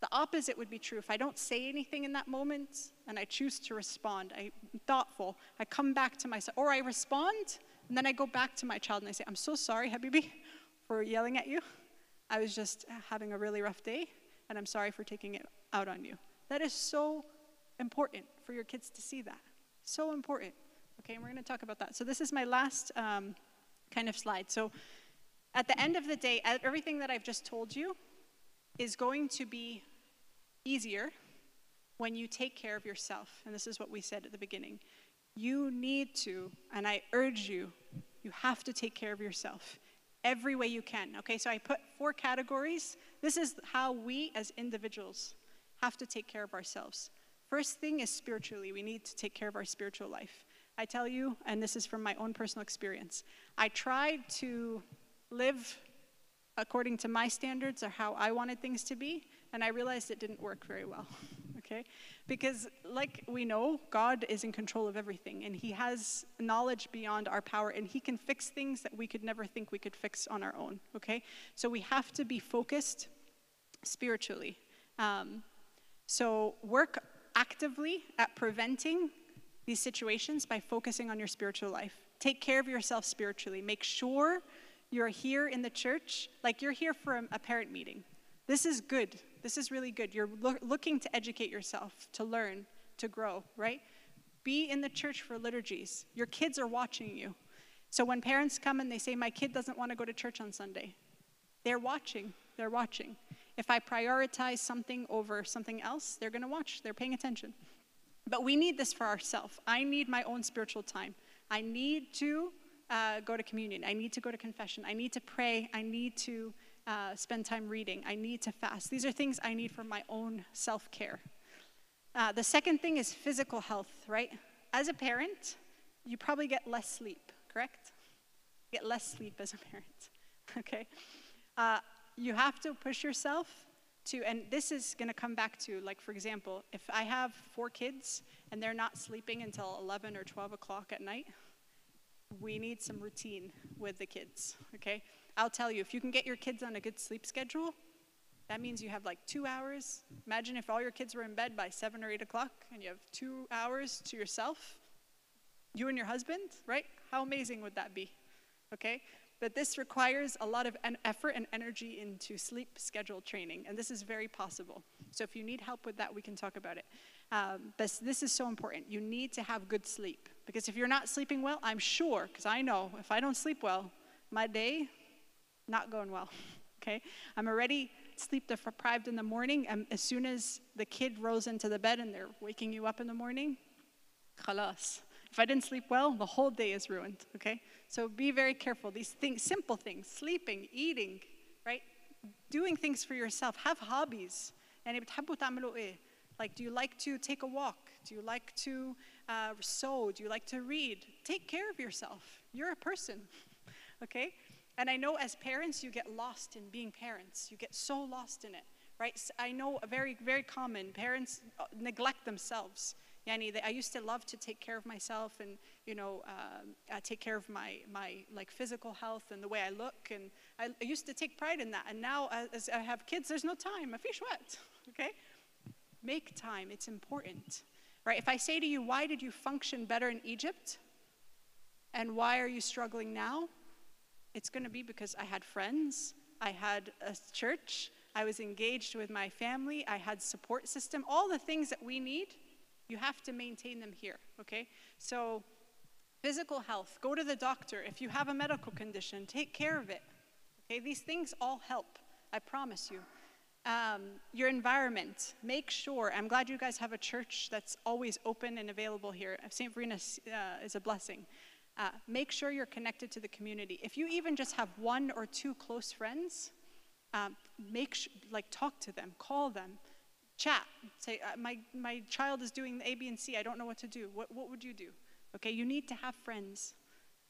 The opposite would be true. If I don't say anything in that moment and I choose to respond, I'm thoughtful, I come back to myself, or I respond and then I go back to my child and I say, I'm so sorry, Habibi, for yelling at you. I was just having a really rough day and I'm sorry for taking it out on you. That is so important for your kids to see that. So important. Okay, and we're going to talk about that. So this is my last kind of slide. So at the end of the day, everything that I've just told you is going to be easier when you take care of yourself. And this is what we said at the beginning. You need to, and I urge you, you have to take care of yourself every way you can. Okay, so I put 4 categories. This is how we as individuals have to take care of ourselves. First thing is spiritually. We need to take care of our spiritual life. I tell you, and this is from my own personal experience, I tried to live according to my standards or how I wanted things to be, and I realized it didn't work very well, okay? Because like we know, God is in control of everything, and he has knowledge beyond our power, and he can fix things that we could never think we could fix on our own, okay? So we have to be focused spiritually. So work actively at preventing these situations by focusing on your spiritual life. Take care of yourself spiritually. Make sure you're here in the church, like you're here for a parent meeting. This is good. This is really good. You're looking to educate yourself, to learn, to grow, right? Be in the church for liturgies. Your kids are watching you. So when parents come and they say, my kid doesn't want to go to church on Sunday, they're watching. They're watching. If I prioritize something over something else, they're going to watch. They're paying attention. But we need this for ourselves. I need my own spiritual time. I need to go to communion. I need to go to confession. I need to pray. I need to spend time reading. I need to fast. These are things I need for my own self-care. The second thing is physical health, right? As a parent, you probably get less sleep, correct? You get less sleep as a parent, okay? You have to push yourself to, and this is going to come back to, like, for example, if I have 4 kids and they're not sleeping until 11 or 12 o'clock at night, we need some routine with the kids, okay? I'll tell you, if you can get your kids on a good sleep schedule, that means you have like 2 hours. Imagine if all your kids were in bed by 7 or 8 o'clock and you have 2 hours to yourself, you and your husband, right? How amazing would that be, okay? But this requires a lot of effort and energy into sleep schedule training, and this is very possible. So if you need help with that, we can talk about it. But this is so important. You need to have good sleep, because if you're not sleeping well, I'm sure, because I know if I don't sleep well, my day, not going well, okay? I'm already sleep deprived in the morning, and as soon as the kid rolls into the bed and they're waking you up in the morning, khalas. If I didn't sleep well, the whole day is ruined, okay? So be very careful. These things, simple things, sleeping, eating, right? Doing things for yourself. Have hobbies. يعني بتحبوا تعملوا إيه? Like, do you like to take a walk? Do you like to sew? Do you like to read? Take care of yourself. You're a person, okay? And I know as parents, you get lost in being parents. You get so lost in it, right? I know very, very common. Parents neglect themselves. I used to love to take care of myself and, take care of my like physical health and the way I look. And I used to take pride in that. And now as I have kids, there's no time. ما فيش وقت, okay? Make time. It's important, right? If I say to you, why did you function better in Egypt? And why are you struggling now? It's going to be because I had friends. I had a church. I was engaged with my family. I had support system. All the things that we need, you have to maintain them here, okay? So physical health, go to the doctor. If you have a medical condition, take care of it, okay? These things all help, I promise you. Your environment, make sure, I'm glad you guys have a church that's always open and available here. St. Verena is a blessing. Make sure you're connected to the community. If you even just have 1 or 2 close friends, talk to them, call them, chat, say, my child is doing the A, B, and C, I don't know what to do. What would you do? Okay, you need to have friends,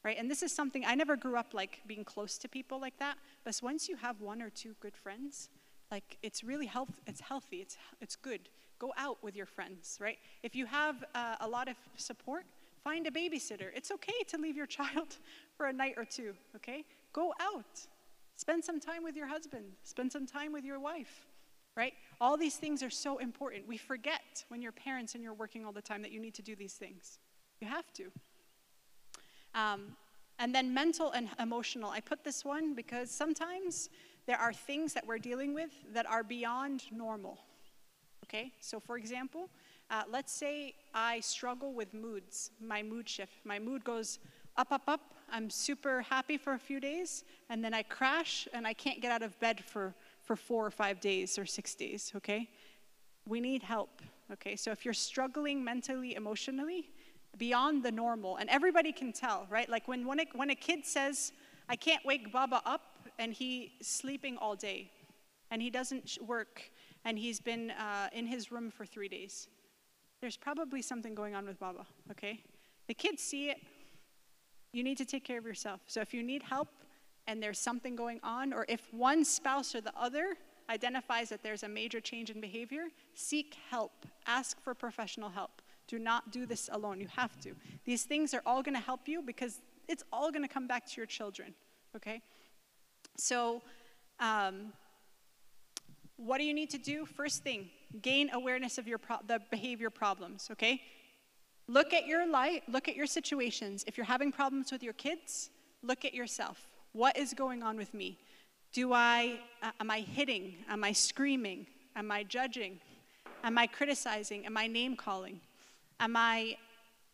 right? And this is something, I never grew up like being close to people like that, but once you have 1 or 2 good friends, like it's really healthy, it's good. Go out with your friends, right? If you have a lot of support, find a babysitter. It's okay to leave your child for a night or 2, okay? Go out. Spend some time with your husband. Spend some time with your wife, right? All these things are so important. We forget when you're parents and you're working all the time that you need to do these things. You have to. And then mental and emotional. I put this one because sometimes there are things that we're dealing with that are beyond normal, okay? So for example, let's say I struggle with moods, my mood shift. My mood goes up, up, up. I'm super happy for a few days, and then I crash, and I can't get out of bed for 4 or 5 days or 6 days, okay? We need help, okay? So if you're struggling mentally, emotionally, beyond the normal, and everybody can tell, right? Like when a kid says, I can't wake Baba up, and he's sleeping all day, and he doesn't work, and he's been in his room for 3 days. There's probably something going on with Baba, okay? The kids see it. You need to take care of yourself. So if you need help and there's something going on, or if one spouse or the other identifies that there's a major change in behavior, seek help. Ask for professional help. Do not do this alone. You have to. These things are all going to help you because it's all going to come back to your children, okay? So what do you need to do? First thing, gain awareness of the behavior problems, okay? Look at your life, look at your situations. If you're having problems with your kids, look at yourself. What is going on with me? Am I hitting? Am I screaming? Am I judging? Am I criticizing? Am I name calling? Am I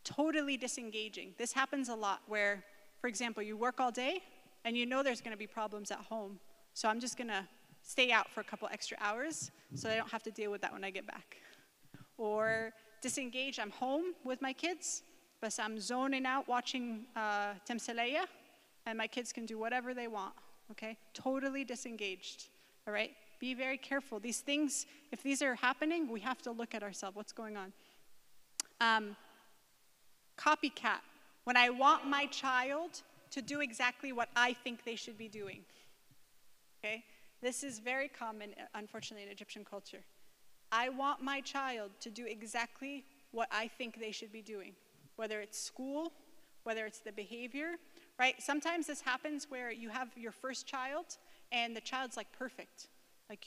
totally disengaging? This happens a lot where, for example, you work all day and you know there's going to be problems at home. So I'm just going to stay out for a couple extra hours so I don't have to deal with that when I get back. Or disengage, I'm home with my kids, but I'm zoning out watching Temseleya, and my kids can do whatever they want, okay? Totally disengaged, all right? Be very careful. These things, if these are happening, we have to look at ourselves. What's going on? Copycat. When I want my child to do exactly what I think they should be doing, okay? This is very common, unfortunately, in Egyptian culture. I want my child to do exactly what I think they should be doing, whether it's school, whether it's the behavior, right? Sometimes this happens where you have your first child and the child's like perfect. Like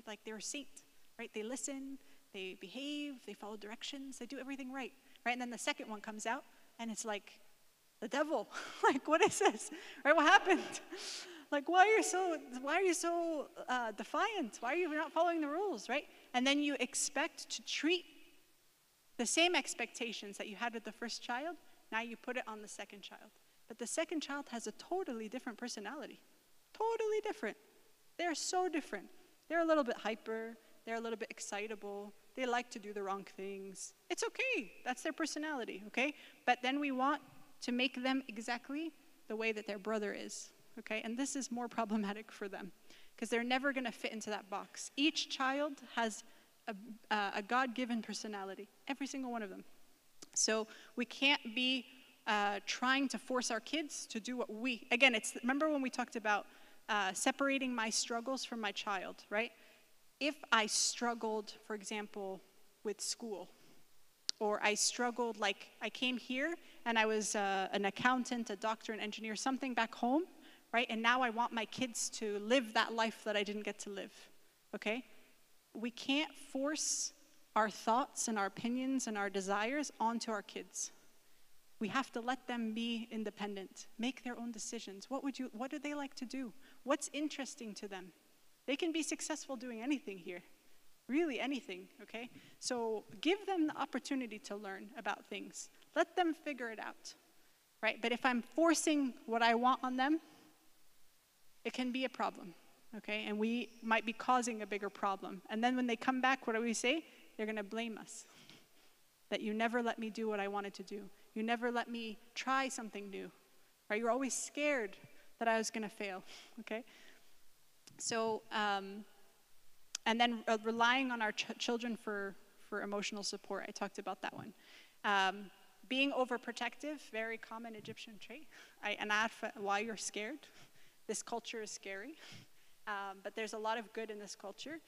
like they're a saint, right? They listen, they behave, they follow directions, they do everything right, right? And then the second one comes out and it's like the devil. Like, what is this? Right? What happened? Like, why are you so defiant? Why are you not following the rules, right? And then you expect to treat the same expectations that you had with the first child, now you put it on the second child. But the second child has a totally different personality. Totally different. They're so different. They're a little bit hyper. They're a little bit excitable. They like to do the wrong things. It's okay. That's their personality, okay? But then we want to make them exactly the way that their brother is, okay? And this is more problematic for them because they're never going to fit into that box. Each child has a God-given personality, every single one of them. So we can't be trying to force our kids to do what we, again, remember when we talked about separating my struggles from my child, right? If I struggled, for example, with school, or I struggled, like I came here and I was an accountant, a doctor, an engineer, something back home, right? And now I want my kids to live that life that I didn't get to live, okay? We can't force our thoughts and our opinions and our desires onto our kids. We have to let them be independent, make their own decisions. What do they like to do? What's interesting to them? They can be successful doing anything here, really anything, okay? So give them the opportunity to learn about things. Let them figure it out, right? But if I'm forcing what I want on them, it can be a problem, okay? And we might be causing a bigger problem. And then when they come back, what do we say? They're gonna blame us. That you never let me do what I wanted to do. You never let me try something new, right? You're always scared that I was gonna fail, okay? So, and then relying on our children for emotional support. I talked about that one. Being overprotective, very common Egyptian trait. Why you're scared. This culture is scary, but there's a lot of good in this culture.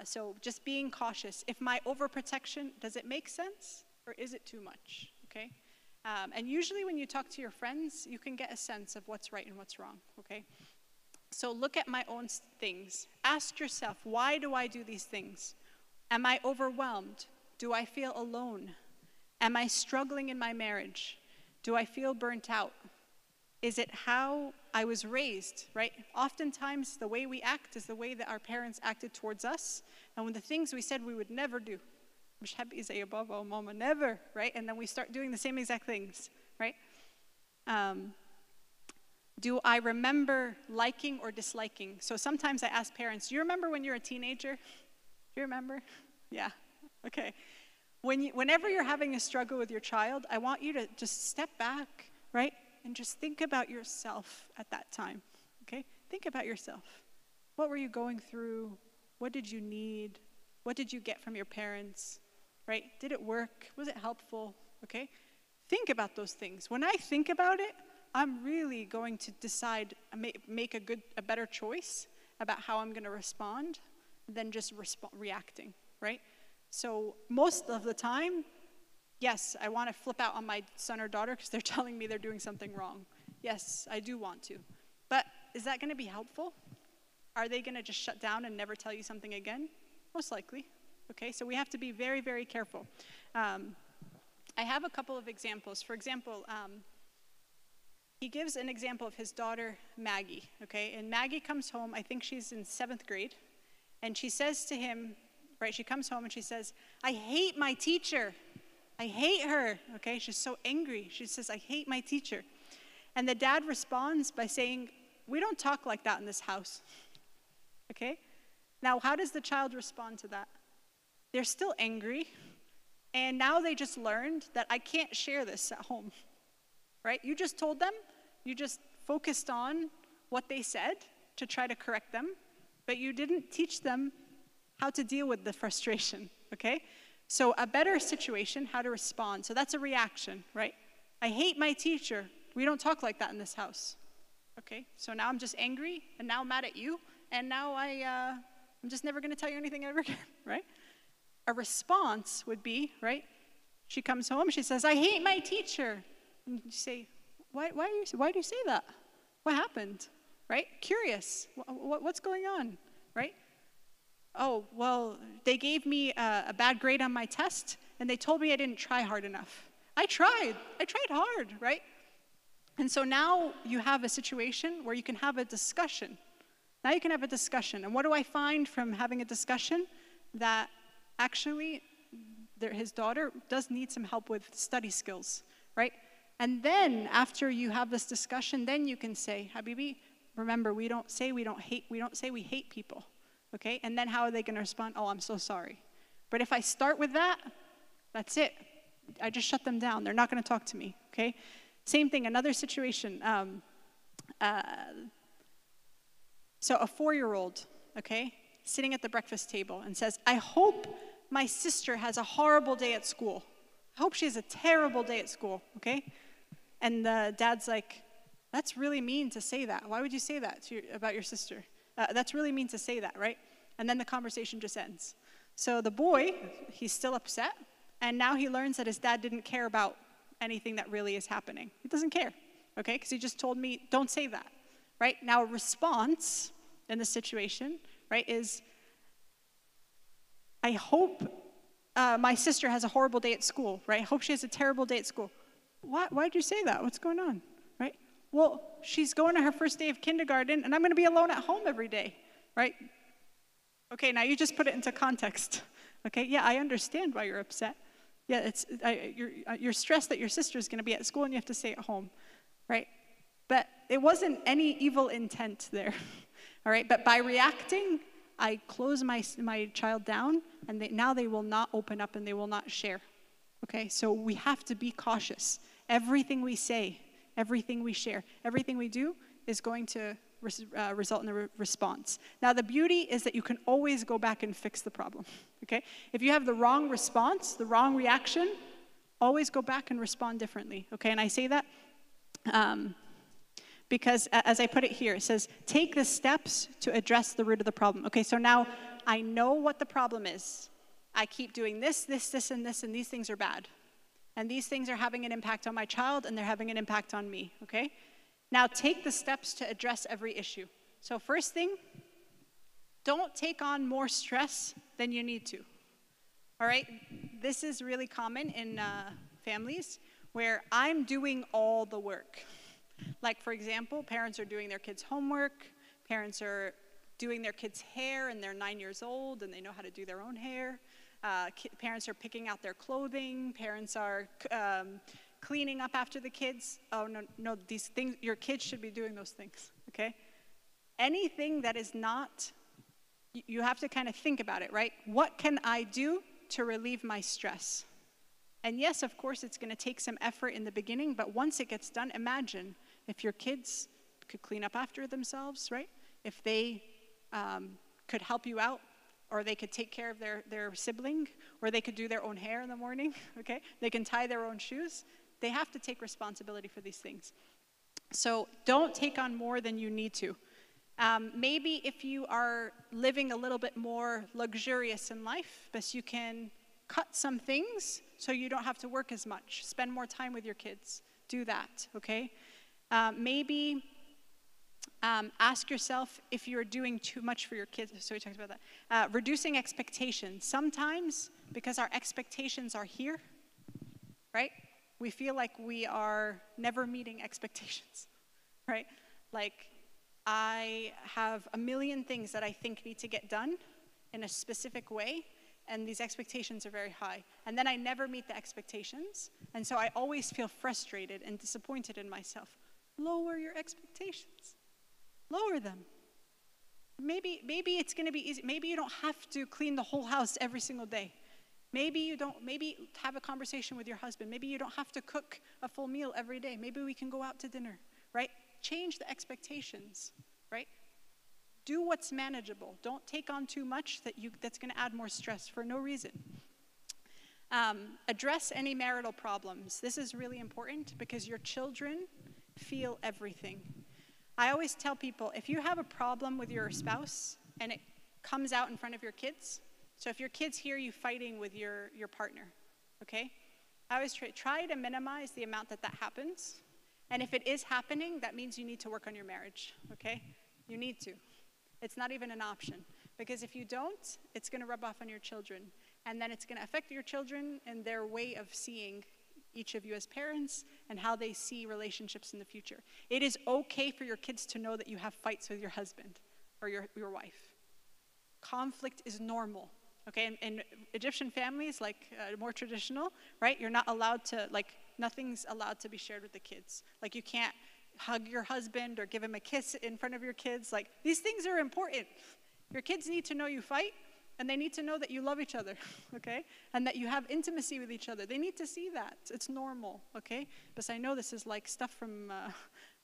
So just being cautious. If my overprotection, does it make sense or is it too much, okay? And usually when you talk to your friends, you can get a sense of what's right and what's wrong, okay? So look at my own things. Ask yourself, why do I do these things? Am I overwhelmed? Do I feel alone? Am I struggling in my marriage? Do I feel burnt out? Is it how I was raised, right? Oftentimes, the way we act is the way that our parents acted towards us, and when the things we said we would never do. مش حابة زي بابا وماما, never, right? And then we start doing the same exact things, right? Do I remember liking or disliking? So sometimes I ask parents, do you remember when you were a teenager? Do you remember? Yeah, okay. Whenever you're having a struggle with your child, I want you to just step back, right? And just think about yourself at that time, okay? Think about yourself. What were you going through? What did you need? What did you get from your parents, right? Did it work? Was it helpful, okay? Think about those things. When I think about it, I'm really going to decide, make a better choice about how I'm going to respond than just reacting, right? So most of the time, yes, I want to flip out on my son or daughter because they're telling me they're doing something wrong. Yes, I do want to. But is that going to be helpful? Are they going to just shut down and never tell you something again? Most likely. Okay, so we have to be very, very careful. I have a couple of examples. For example, he gives an example of his daughter, Maggie, okay? And Maggie comes home, I think she's in 7th grade, and she says to him, right, she comes home and she says, I hate my teacher. I hate her, okay? She's so angry. She says, I hate my teacher. And the dad responds by saying, we don't talk like that in this house, okay? Now, how does the child respond to that? They're still angry, and now they just learned that I can't share this at home, right? You just told them, you just focused on what they said to try to correct them, but you didn't teach them how to deal with the frustration, okay? So a better situation, how to respond. So that's a reaction, right? I hate my teacher. We don't talk like that in this house, okay? So now I'm just angry, and now I'm mad at you, and now I'm just never gonna tell you anything ever again, right? A response would be, right? She comes home, she says, I hate my teacher. And you say, why do you say that? What happened, right? Curious, what's going on, right? Oh, well, they gave me a bad grade on my test, and they told me I didn't try hard enough. I tried hard, right? And so now you have a situation where you can have a discussion. Now you can have a discussion. And what do I find from having a discussion? That actually his daughter does need some help with study skills, right? And then after you have this discussion, then you can say, Habibi, remember, we don't say we hate people, okay? And then how are they going to respond? Oh, I'm so sorry. But if I start with that, that's it. I just shut them down. They're not going to talk to me, okay? Same thing, another situation. So a 4-year-old, okay, sitting at the breakfast table and says, I hope my sister has a horrible day at school. I hope she has a terrible day at school, okay? And the dad's like, that's really mean to say that. Why would you say that about your sister? That's really mean to say that, right? And then the conversation just ends. So the boy, he's still upset, and now he learns that his dad didn't care about anything that really is happening. He doesn't care, okay? Because he just told me, don't say that, right? Now a response in this situation, right, is, I hope my sister has a horrible day at school, right? I hope she has a terrible day at school. Why'd you say that? What's going on, right? Well, she's going to her first day of kindergarten, and I'm going to be alone at home every day, right? Okay, now you just put it into context, okay? Yeah, I understand why you're upset. Yeah, you're stressed that your sister's going to be at school and you have to stay at home, right? But it wasn't any evil intent there, all right? But by reacting, I close my child down, and now they will not open up and they will not share, okay? So we have to be cautious. Everything we say, everything we share, everything we do is going to result in a response. Now, the beauty is that you can always go back and fix the problem, okay? If you have the wrong response, the wrong reaction, always go back and respond differently, okay? And I say that because, as I put it here, it says, take the steps to address the root of the problem. Okay, so now I know what the problem is. I keep doing this, and this, and these things are bad. And these things are having an impact on my child, and they're having an impact on me, okay? Now take the steps to address every issue. So first thing, don't take on more stress than you need to, all right? This is really common in families where I'm doing all the work. Like, for example, parents are doing their kids' homework, parents are doing their kids' hair, and they're 9 years old, and they know how to do their own hair. Parents are picking out their clothing, parents are cleaning up after the kids. Oh, no, these things, your kids should be doing those things, okay? Anything that is not, you have to kind of think about it, right? What can I do to relieve my stress? And yes, of course, it's going to take some effort in the beginning, but once it gets done, imagine if your kids could clean up after themselves, right? If they could help you out, or they could take care of their sibling, or they could do their own hair in the morning, okay? They can tie their own shoes. They have to take responsibility for these things. So don't take on more than you need to. Maybe if you are living a little bit more luxurious in life, but you can cut some things so you don't have to work as much. Spend more time with your kids. Do that, okay? Maybe ask yourself if you're doing too much for your kids. So we talked about that. Reducing expectations. Sometimes, because our expectations are here, right? We feel like we are never meeting expectations, right? Like, I have a million things that I think need to get done in a specific way, and these expectations are very high. And then I never meet the expectations, and so I always feel frustrated and disappointed in myself. Lower your expectations. Lower them. Maybe it's going to be easy. Maybe you don't have to clean the whole house every single day. Maybe have a conversation with your husband. Maybe you don't have to cook a full meal every day. Maybe we can go out to dinner, right? Change the expectations, right? Do what's manageable. Don't take on too much that's going to add more stress for no reason. Address any marital problems. This is really important because your children feel everything. I always tell people, if you have a problem with your spouse and it comes out in front of your kids, so if your kids hear you fighting with your partner, okay? I always try to minimize the amount that happens. And if it is happening, that means you need to work on your marriage, okay? You need to. It's not even an option. Because if you don't, it's going to rub off on your children. And then it's going to affect your children and their way of seeing each of you as parents and how they see relationships in the future. It is okay for your kids to know that you have fights with your husband or your wife. Conflict is normal, okay? In Egyptian families, like more traditional, right? You're not allowed to, like, nothing's allowed to be shared with the kids. Like, you can't hug your husband or give him a kiss in front of your kids. Like, these things are important. Your kids need to know you fight, and they need to know that you love each other, okay? And that you have intimacy with each other. They need to see that. It's normal, okay? Because I know this is like stuff from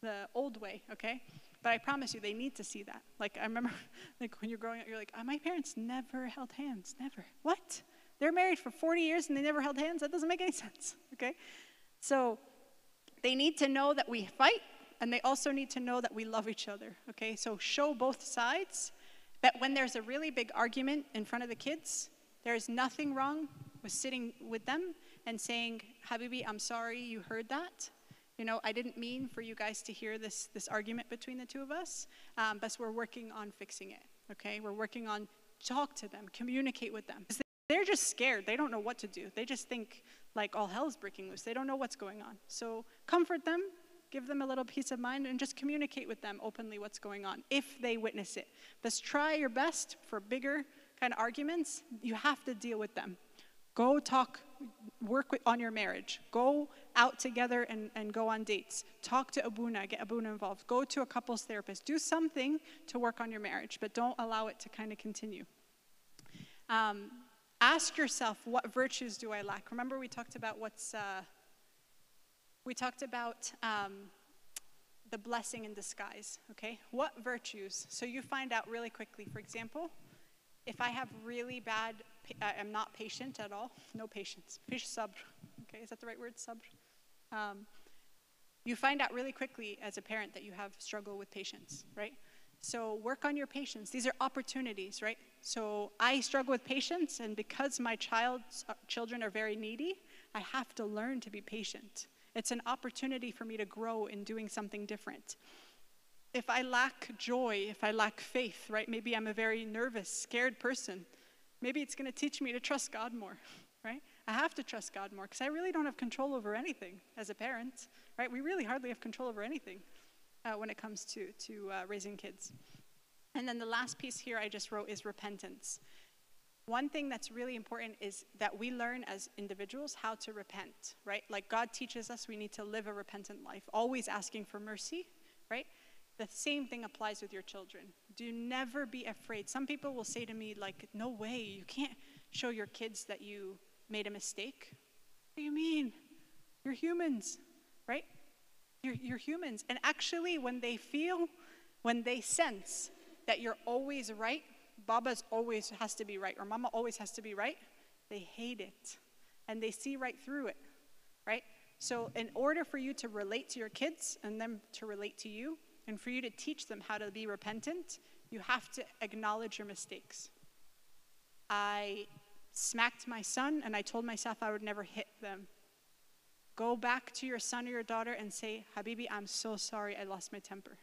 the old way, okay? But I promise you, they need to see that. Like, I remember, like, when you're growing up, you're like, my parents never held hands, never. What? They're married for 40 years and they never held hands? That doesn't make any sense, okay? So they need to know that we fight, and they also need to know that we love each other, okay? So show both sides. That when there's a really big argument in front of the kids, there is nothing wrong with sitting with them and saying, Habibi, I'm sorry you heard that. You know, I didn't mean for you guys to hear this argument between the two of us, but we're working on fixing it, okay? We're working on talk to them, communicate with them. They're just scared. They don't know what to do. They just think like all hell's breaking loose. They don't know what's going on. So comfort them. Give them a little peace of mind and just communicate with them openly what's going on if they witness it. But try your best for bigger kind of arguments. You have to deal with them. Go talk, work on your marriage. Go out together and go on dates. Talk to Abuna, get Abuna involved. Go to a couples therapist. Do something to work on your marriage, but don't allow it to kind of continue. Ask yourself, what virtues do I lack? Remember we talked about the blessing in disguise, okay? What virtues? So you find out really quickly. For example, if I have really bad, I'm not patient at all, no patience. Fish sabr, okay? Is that the right word, sabr? You find out really quickly as a parent that you have struggle with patience, right? So work on your patience. These are opportunities, right? So I struggle with patience, and because my children are very needy, I have to learn to be patient. It's an opportunity for me to grow in doing something different. If I lack joy, if I lack faith, right? Maybe I'm a very nervous, scared person. Maybe it's going to teach me to trust God more, right? I have to trust God more because I really don't have control over anything as a parent, right? We really hardly have control over anything when it comes to raising kids. And then the last piece here I just wrote is repentance. One thing that's really important is that we learn as individuals how to repent, right? Like God teaches us we need to live a repentant life, always asking for mercy, right? The same thing applies with your children. Do never be afraid. Some people will say to me, like, no way, you can't show your kids that you made a mistake. What do you mean? You're humans, right? You're humans. And actually, when they sense that you're always right, Baba's always has to be right, or Mama always has to be right, they hate it. And they see right through it, right? So in order for you to relate to your kids and them to relate to you, and for you to teach them how to be repentant, you have to acknowledge your mistakes. I smacked my son, and I told myself I would never hit them. Go back to your son or your daughter and say, Habibi, I'm so sorry I lost my temper.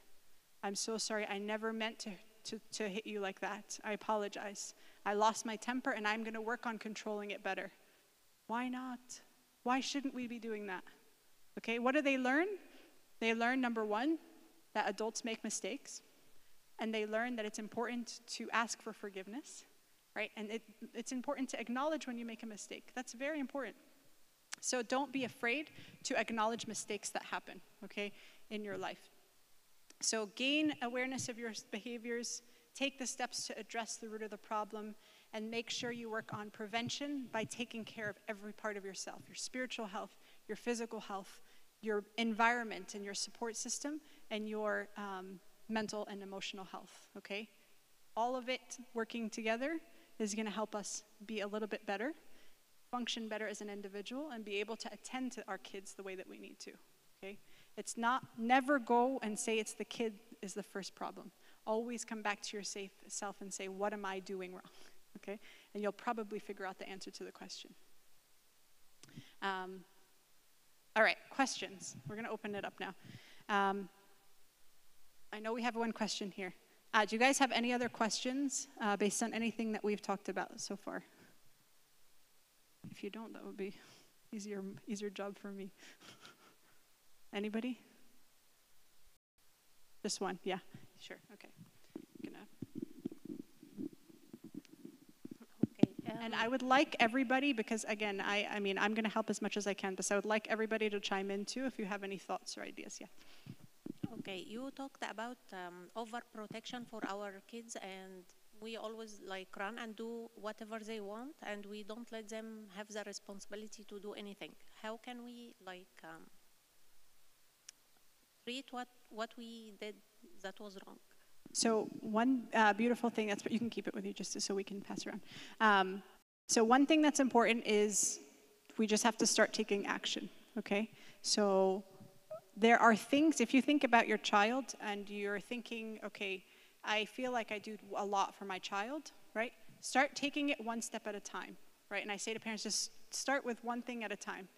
I'm so sorry. I never meant to hit you like that. I apologize. I lost my temper, and I'm going to work on controlling it better. Why not? Why shouldn't we be doing that? Okay, what do they learn? They learn, number one, that adults make mistakes, and they learn that it's important to ask for forgiveness, right? And it's important to acknowledge when you make a mistake. That's very important. So don't be afraid to acknowledge mistakes that happen, okay, in your life. So gain awareness of your behaviors, take the steps to address the root of the problem, and make sure you work on prevention by taking care of every part of yourself, your spiritual health, your physical health, your environment and your support system, and your mental and emotional health, okay? All of it working together is going to help us be a little bit better, function better as an individual, and be able to attend to our kids the way that we need to, okay? It's not, never go and say it's the kid is the first problem. Always come back to your self and say, what am I doing wrong, okay? And you'll probably figure out the answer to the question. All right, questions. We're going to open it up now. I know we have one question here. Do you guys have any other questions based on anything that we've talked about so far? If you don't, that would be easier job for me. Anybody? Just one, yeah, sure, okay. And I would like everybody, because again, I mean, I'm going to help as much as I can, but I would like everybody to chime in too if you have any thoughts or ideas, yeah. Okay, you talked about overprotection for our kids, and we always like run and do whatever they want, and we don't let them have the responsibility to do anything. How can we like treat what we did that was wrong? So one beautiful thing, you can keep it with you just so we can pass around. So one thing that's important is we just have to start taking action, okay? So there are things, if you think about your child and you're thinking, okay, I feel like I do a lot for my child, right? Start taking it one step at a time, right? And I say to parents, just start with one thing at a time.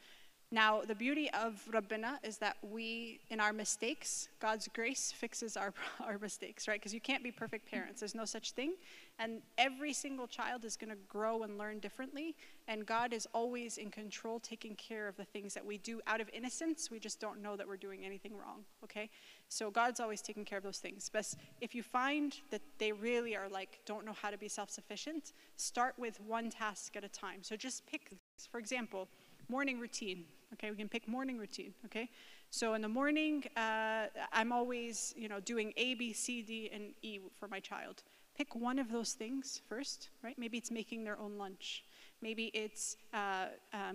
Now, the beauty of Rabbina is that we, in our mistakes, God's grace fixes our mistakes, right? Because you can't be perfect parents. There's no such thing. And every single child is going to grow and learn differently. And God is always in control, taking care of the things that we do out of innocence. We just don't know that we're doing anything wrong, okay? So God's always taking care of those things. But if you find that they really are like, don't know how to be self-sufficient, start with one task at a time. So just pick, for example, morning routine. Okay, we can pick morning routine, okay? So in the morning, I'm always, doing A, B, C, D, and E for my child. Pick one of those things first, right? Maybe it's making their own lunch. Maybe it's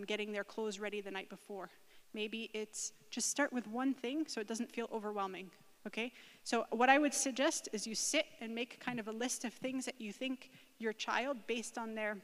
getting their clothes ready the night before. Maybe it's just start with one thing so it doesn't feel overwhelming, okay? So what I would suggest is you sit and make kind of a list of things that you think your child, based on their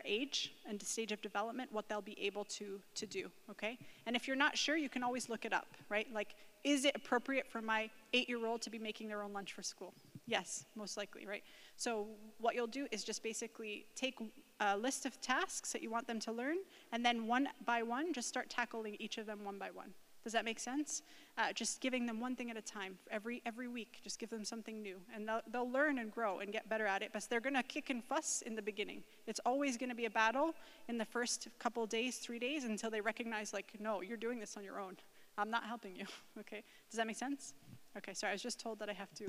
age and stage of development, what they'll be able to do, okay? And if you're not sure, you can always look it up, right? Like, is it appropriate for my 8-year-old to be making their own lunch for school? Yes, most likely, right? So what you'll do is just basically take a list of tasks that you want them to learn, and then one by one, just start tackling each of them one by one. Does that make sense? Just giving them one thing at a time. Every week, just give them something new. And they'll learn and grow and get better at it, but they're going to kick and fuss in the beginning. It's always going to be a battle in the first couple days, 3 days, until they recognize, like, no, you're doing this on your own. I'm not helping you, okay? Does that make sense? Okay, sorry, I was just told that I have to...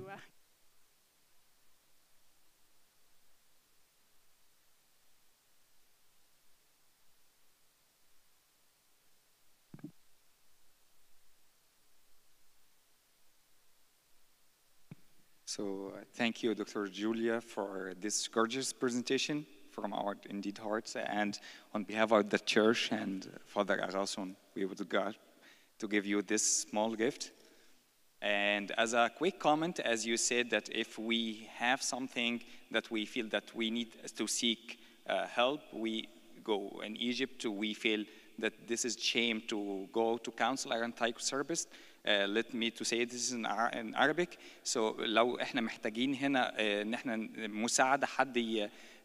So thank you, Dr. Julia, for this gorgeous presentation from our Indeed Hearts. And on behalf of the church and Father Agason, we would like to give you this small gift. And as a quick comment, as you said, that if we have something that we feel that we need to seek help, we go in Egypt, we feel that this is shame to go to counselor and psychotherapist. Let me to say this in Arabic. So لو احنا محتاجين هنا ان احنا مساعدة حد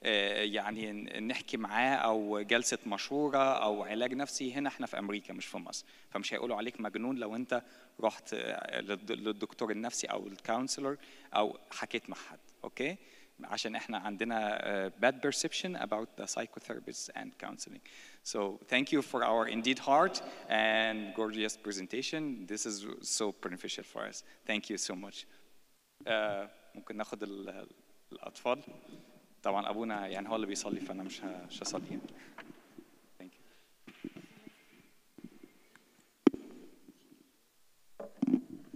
يعني نحكي معاه او جلسة مشورة او علاج نفسي، هنا احنا في امريكا مش في مصر، فمش هيقولوا عليك مجنون لو انت رحت للدكتور النفسي او الكونسلور او حكيت مع حد، اوكي؟ عشان احنا عندنا bad perception about the psychotherapists and counseling. So thank you for our Indeed Heart and gorgeous presentation. This is so beneficial for us. Thank you so much. ممكن ناخد الأطفال. طبعا أبونا يعني هو اللي بيصلي، فأنا مش هصلي.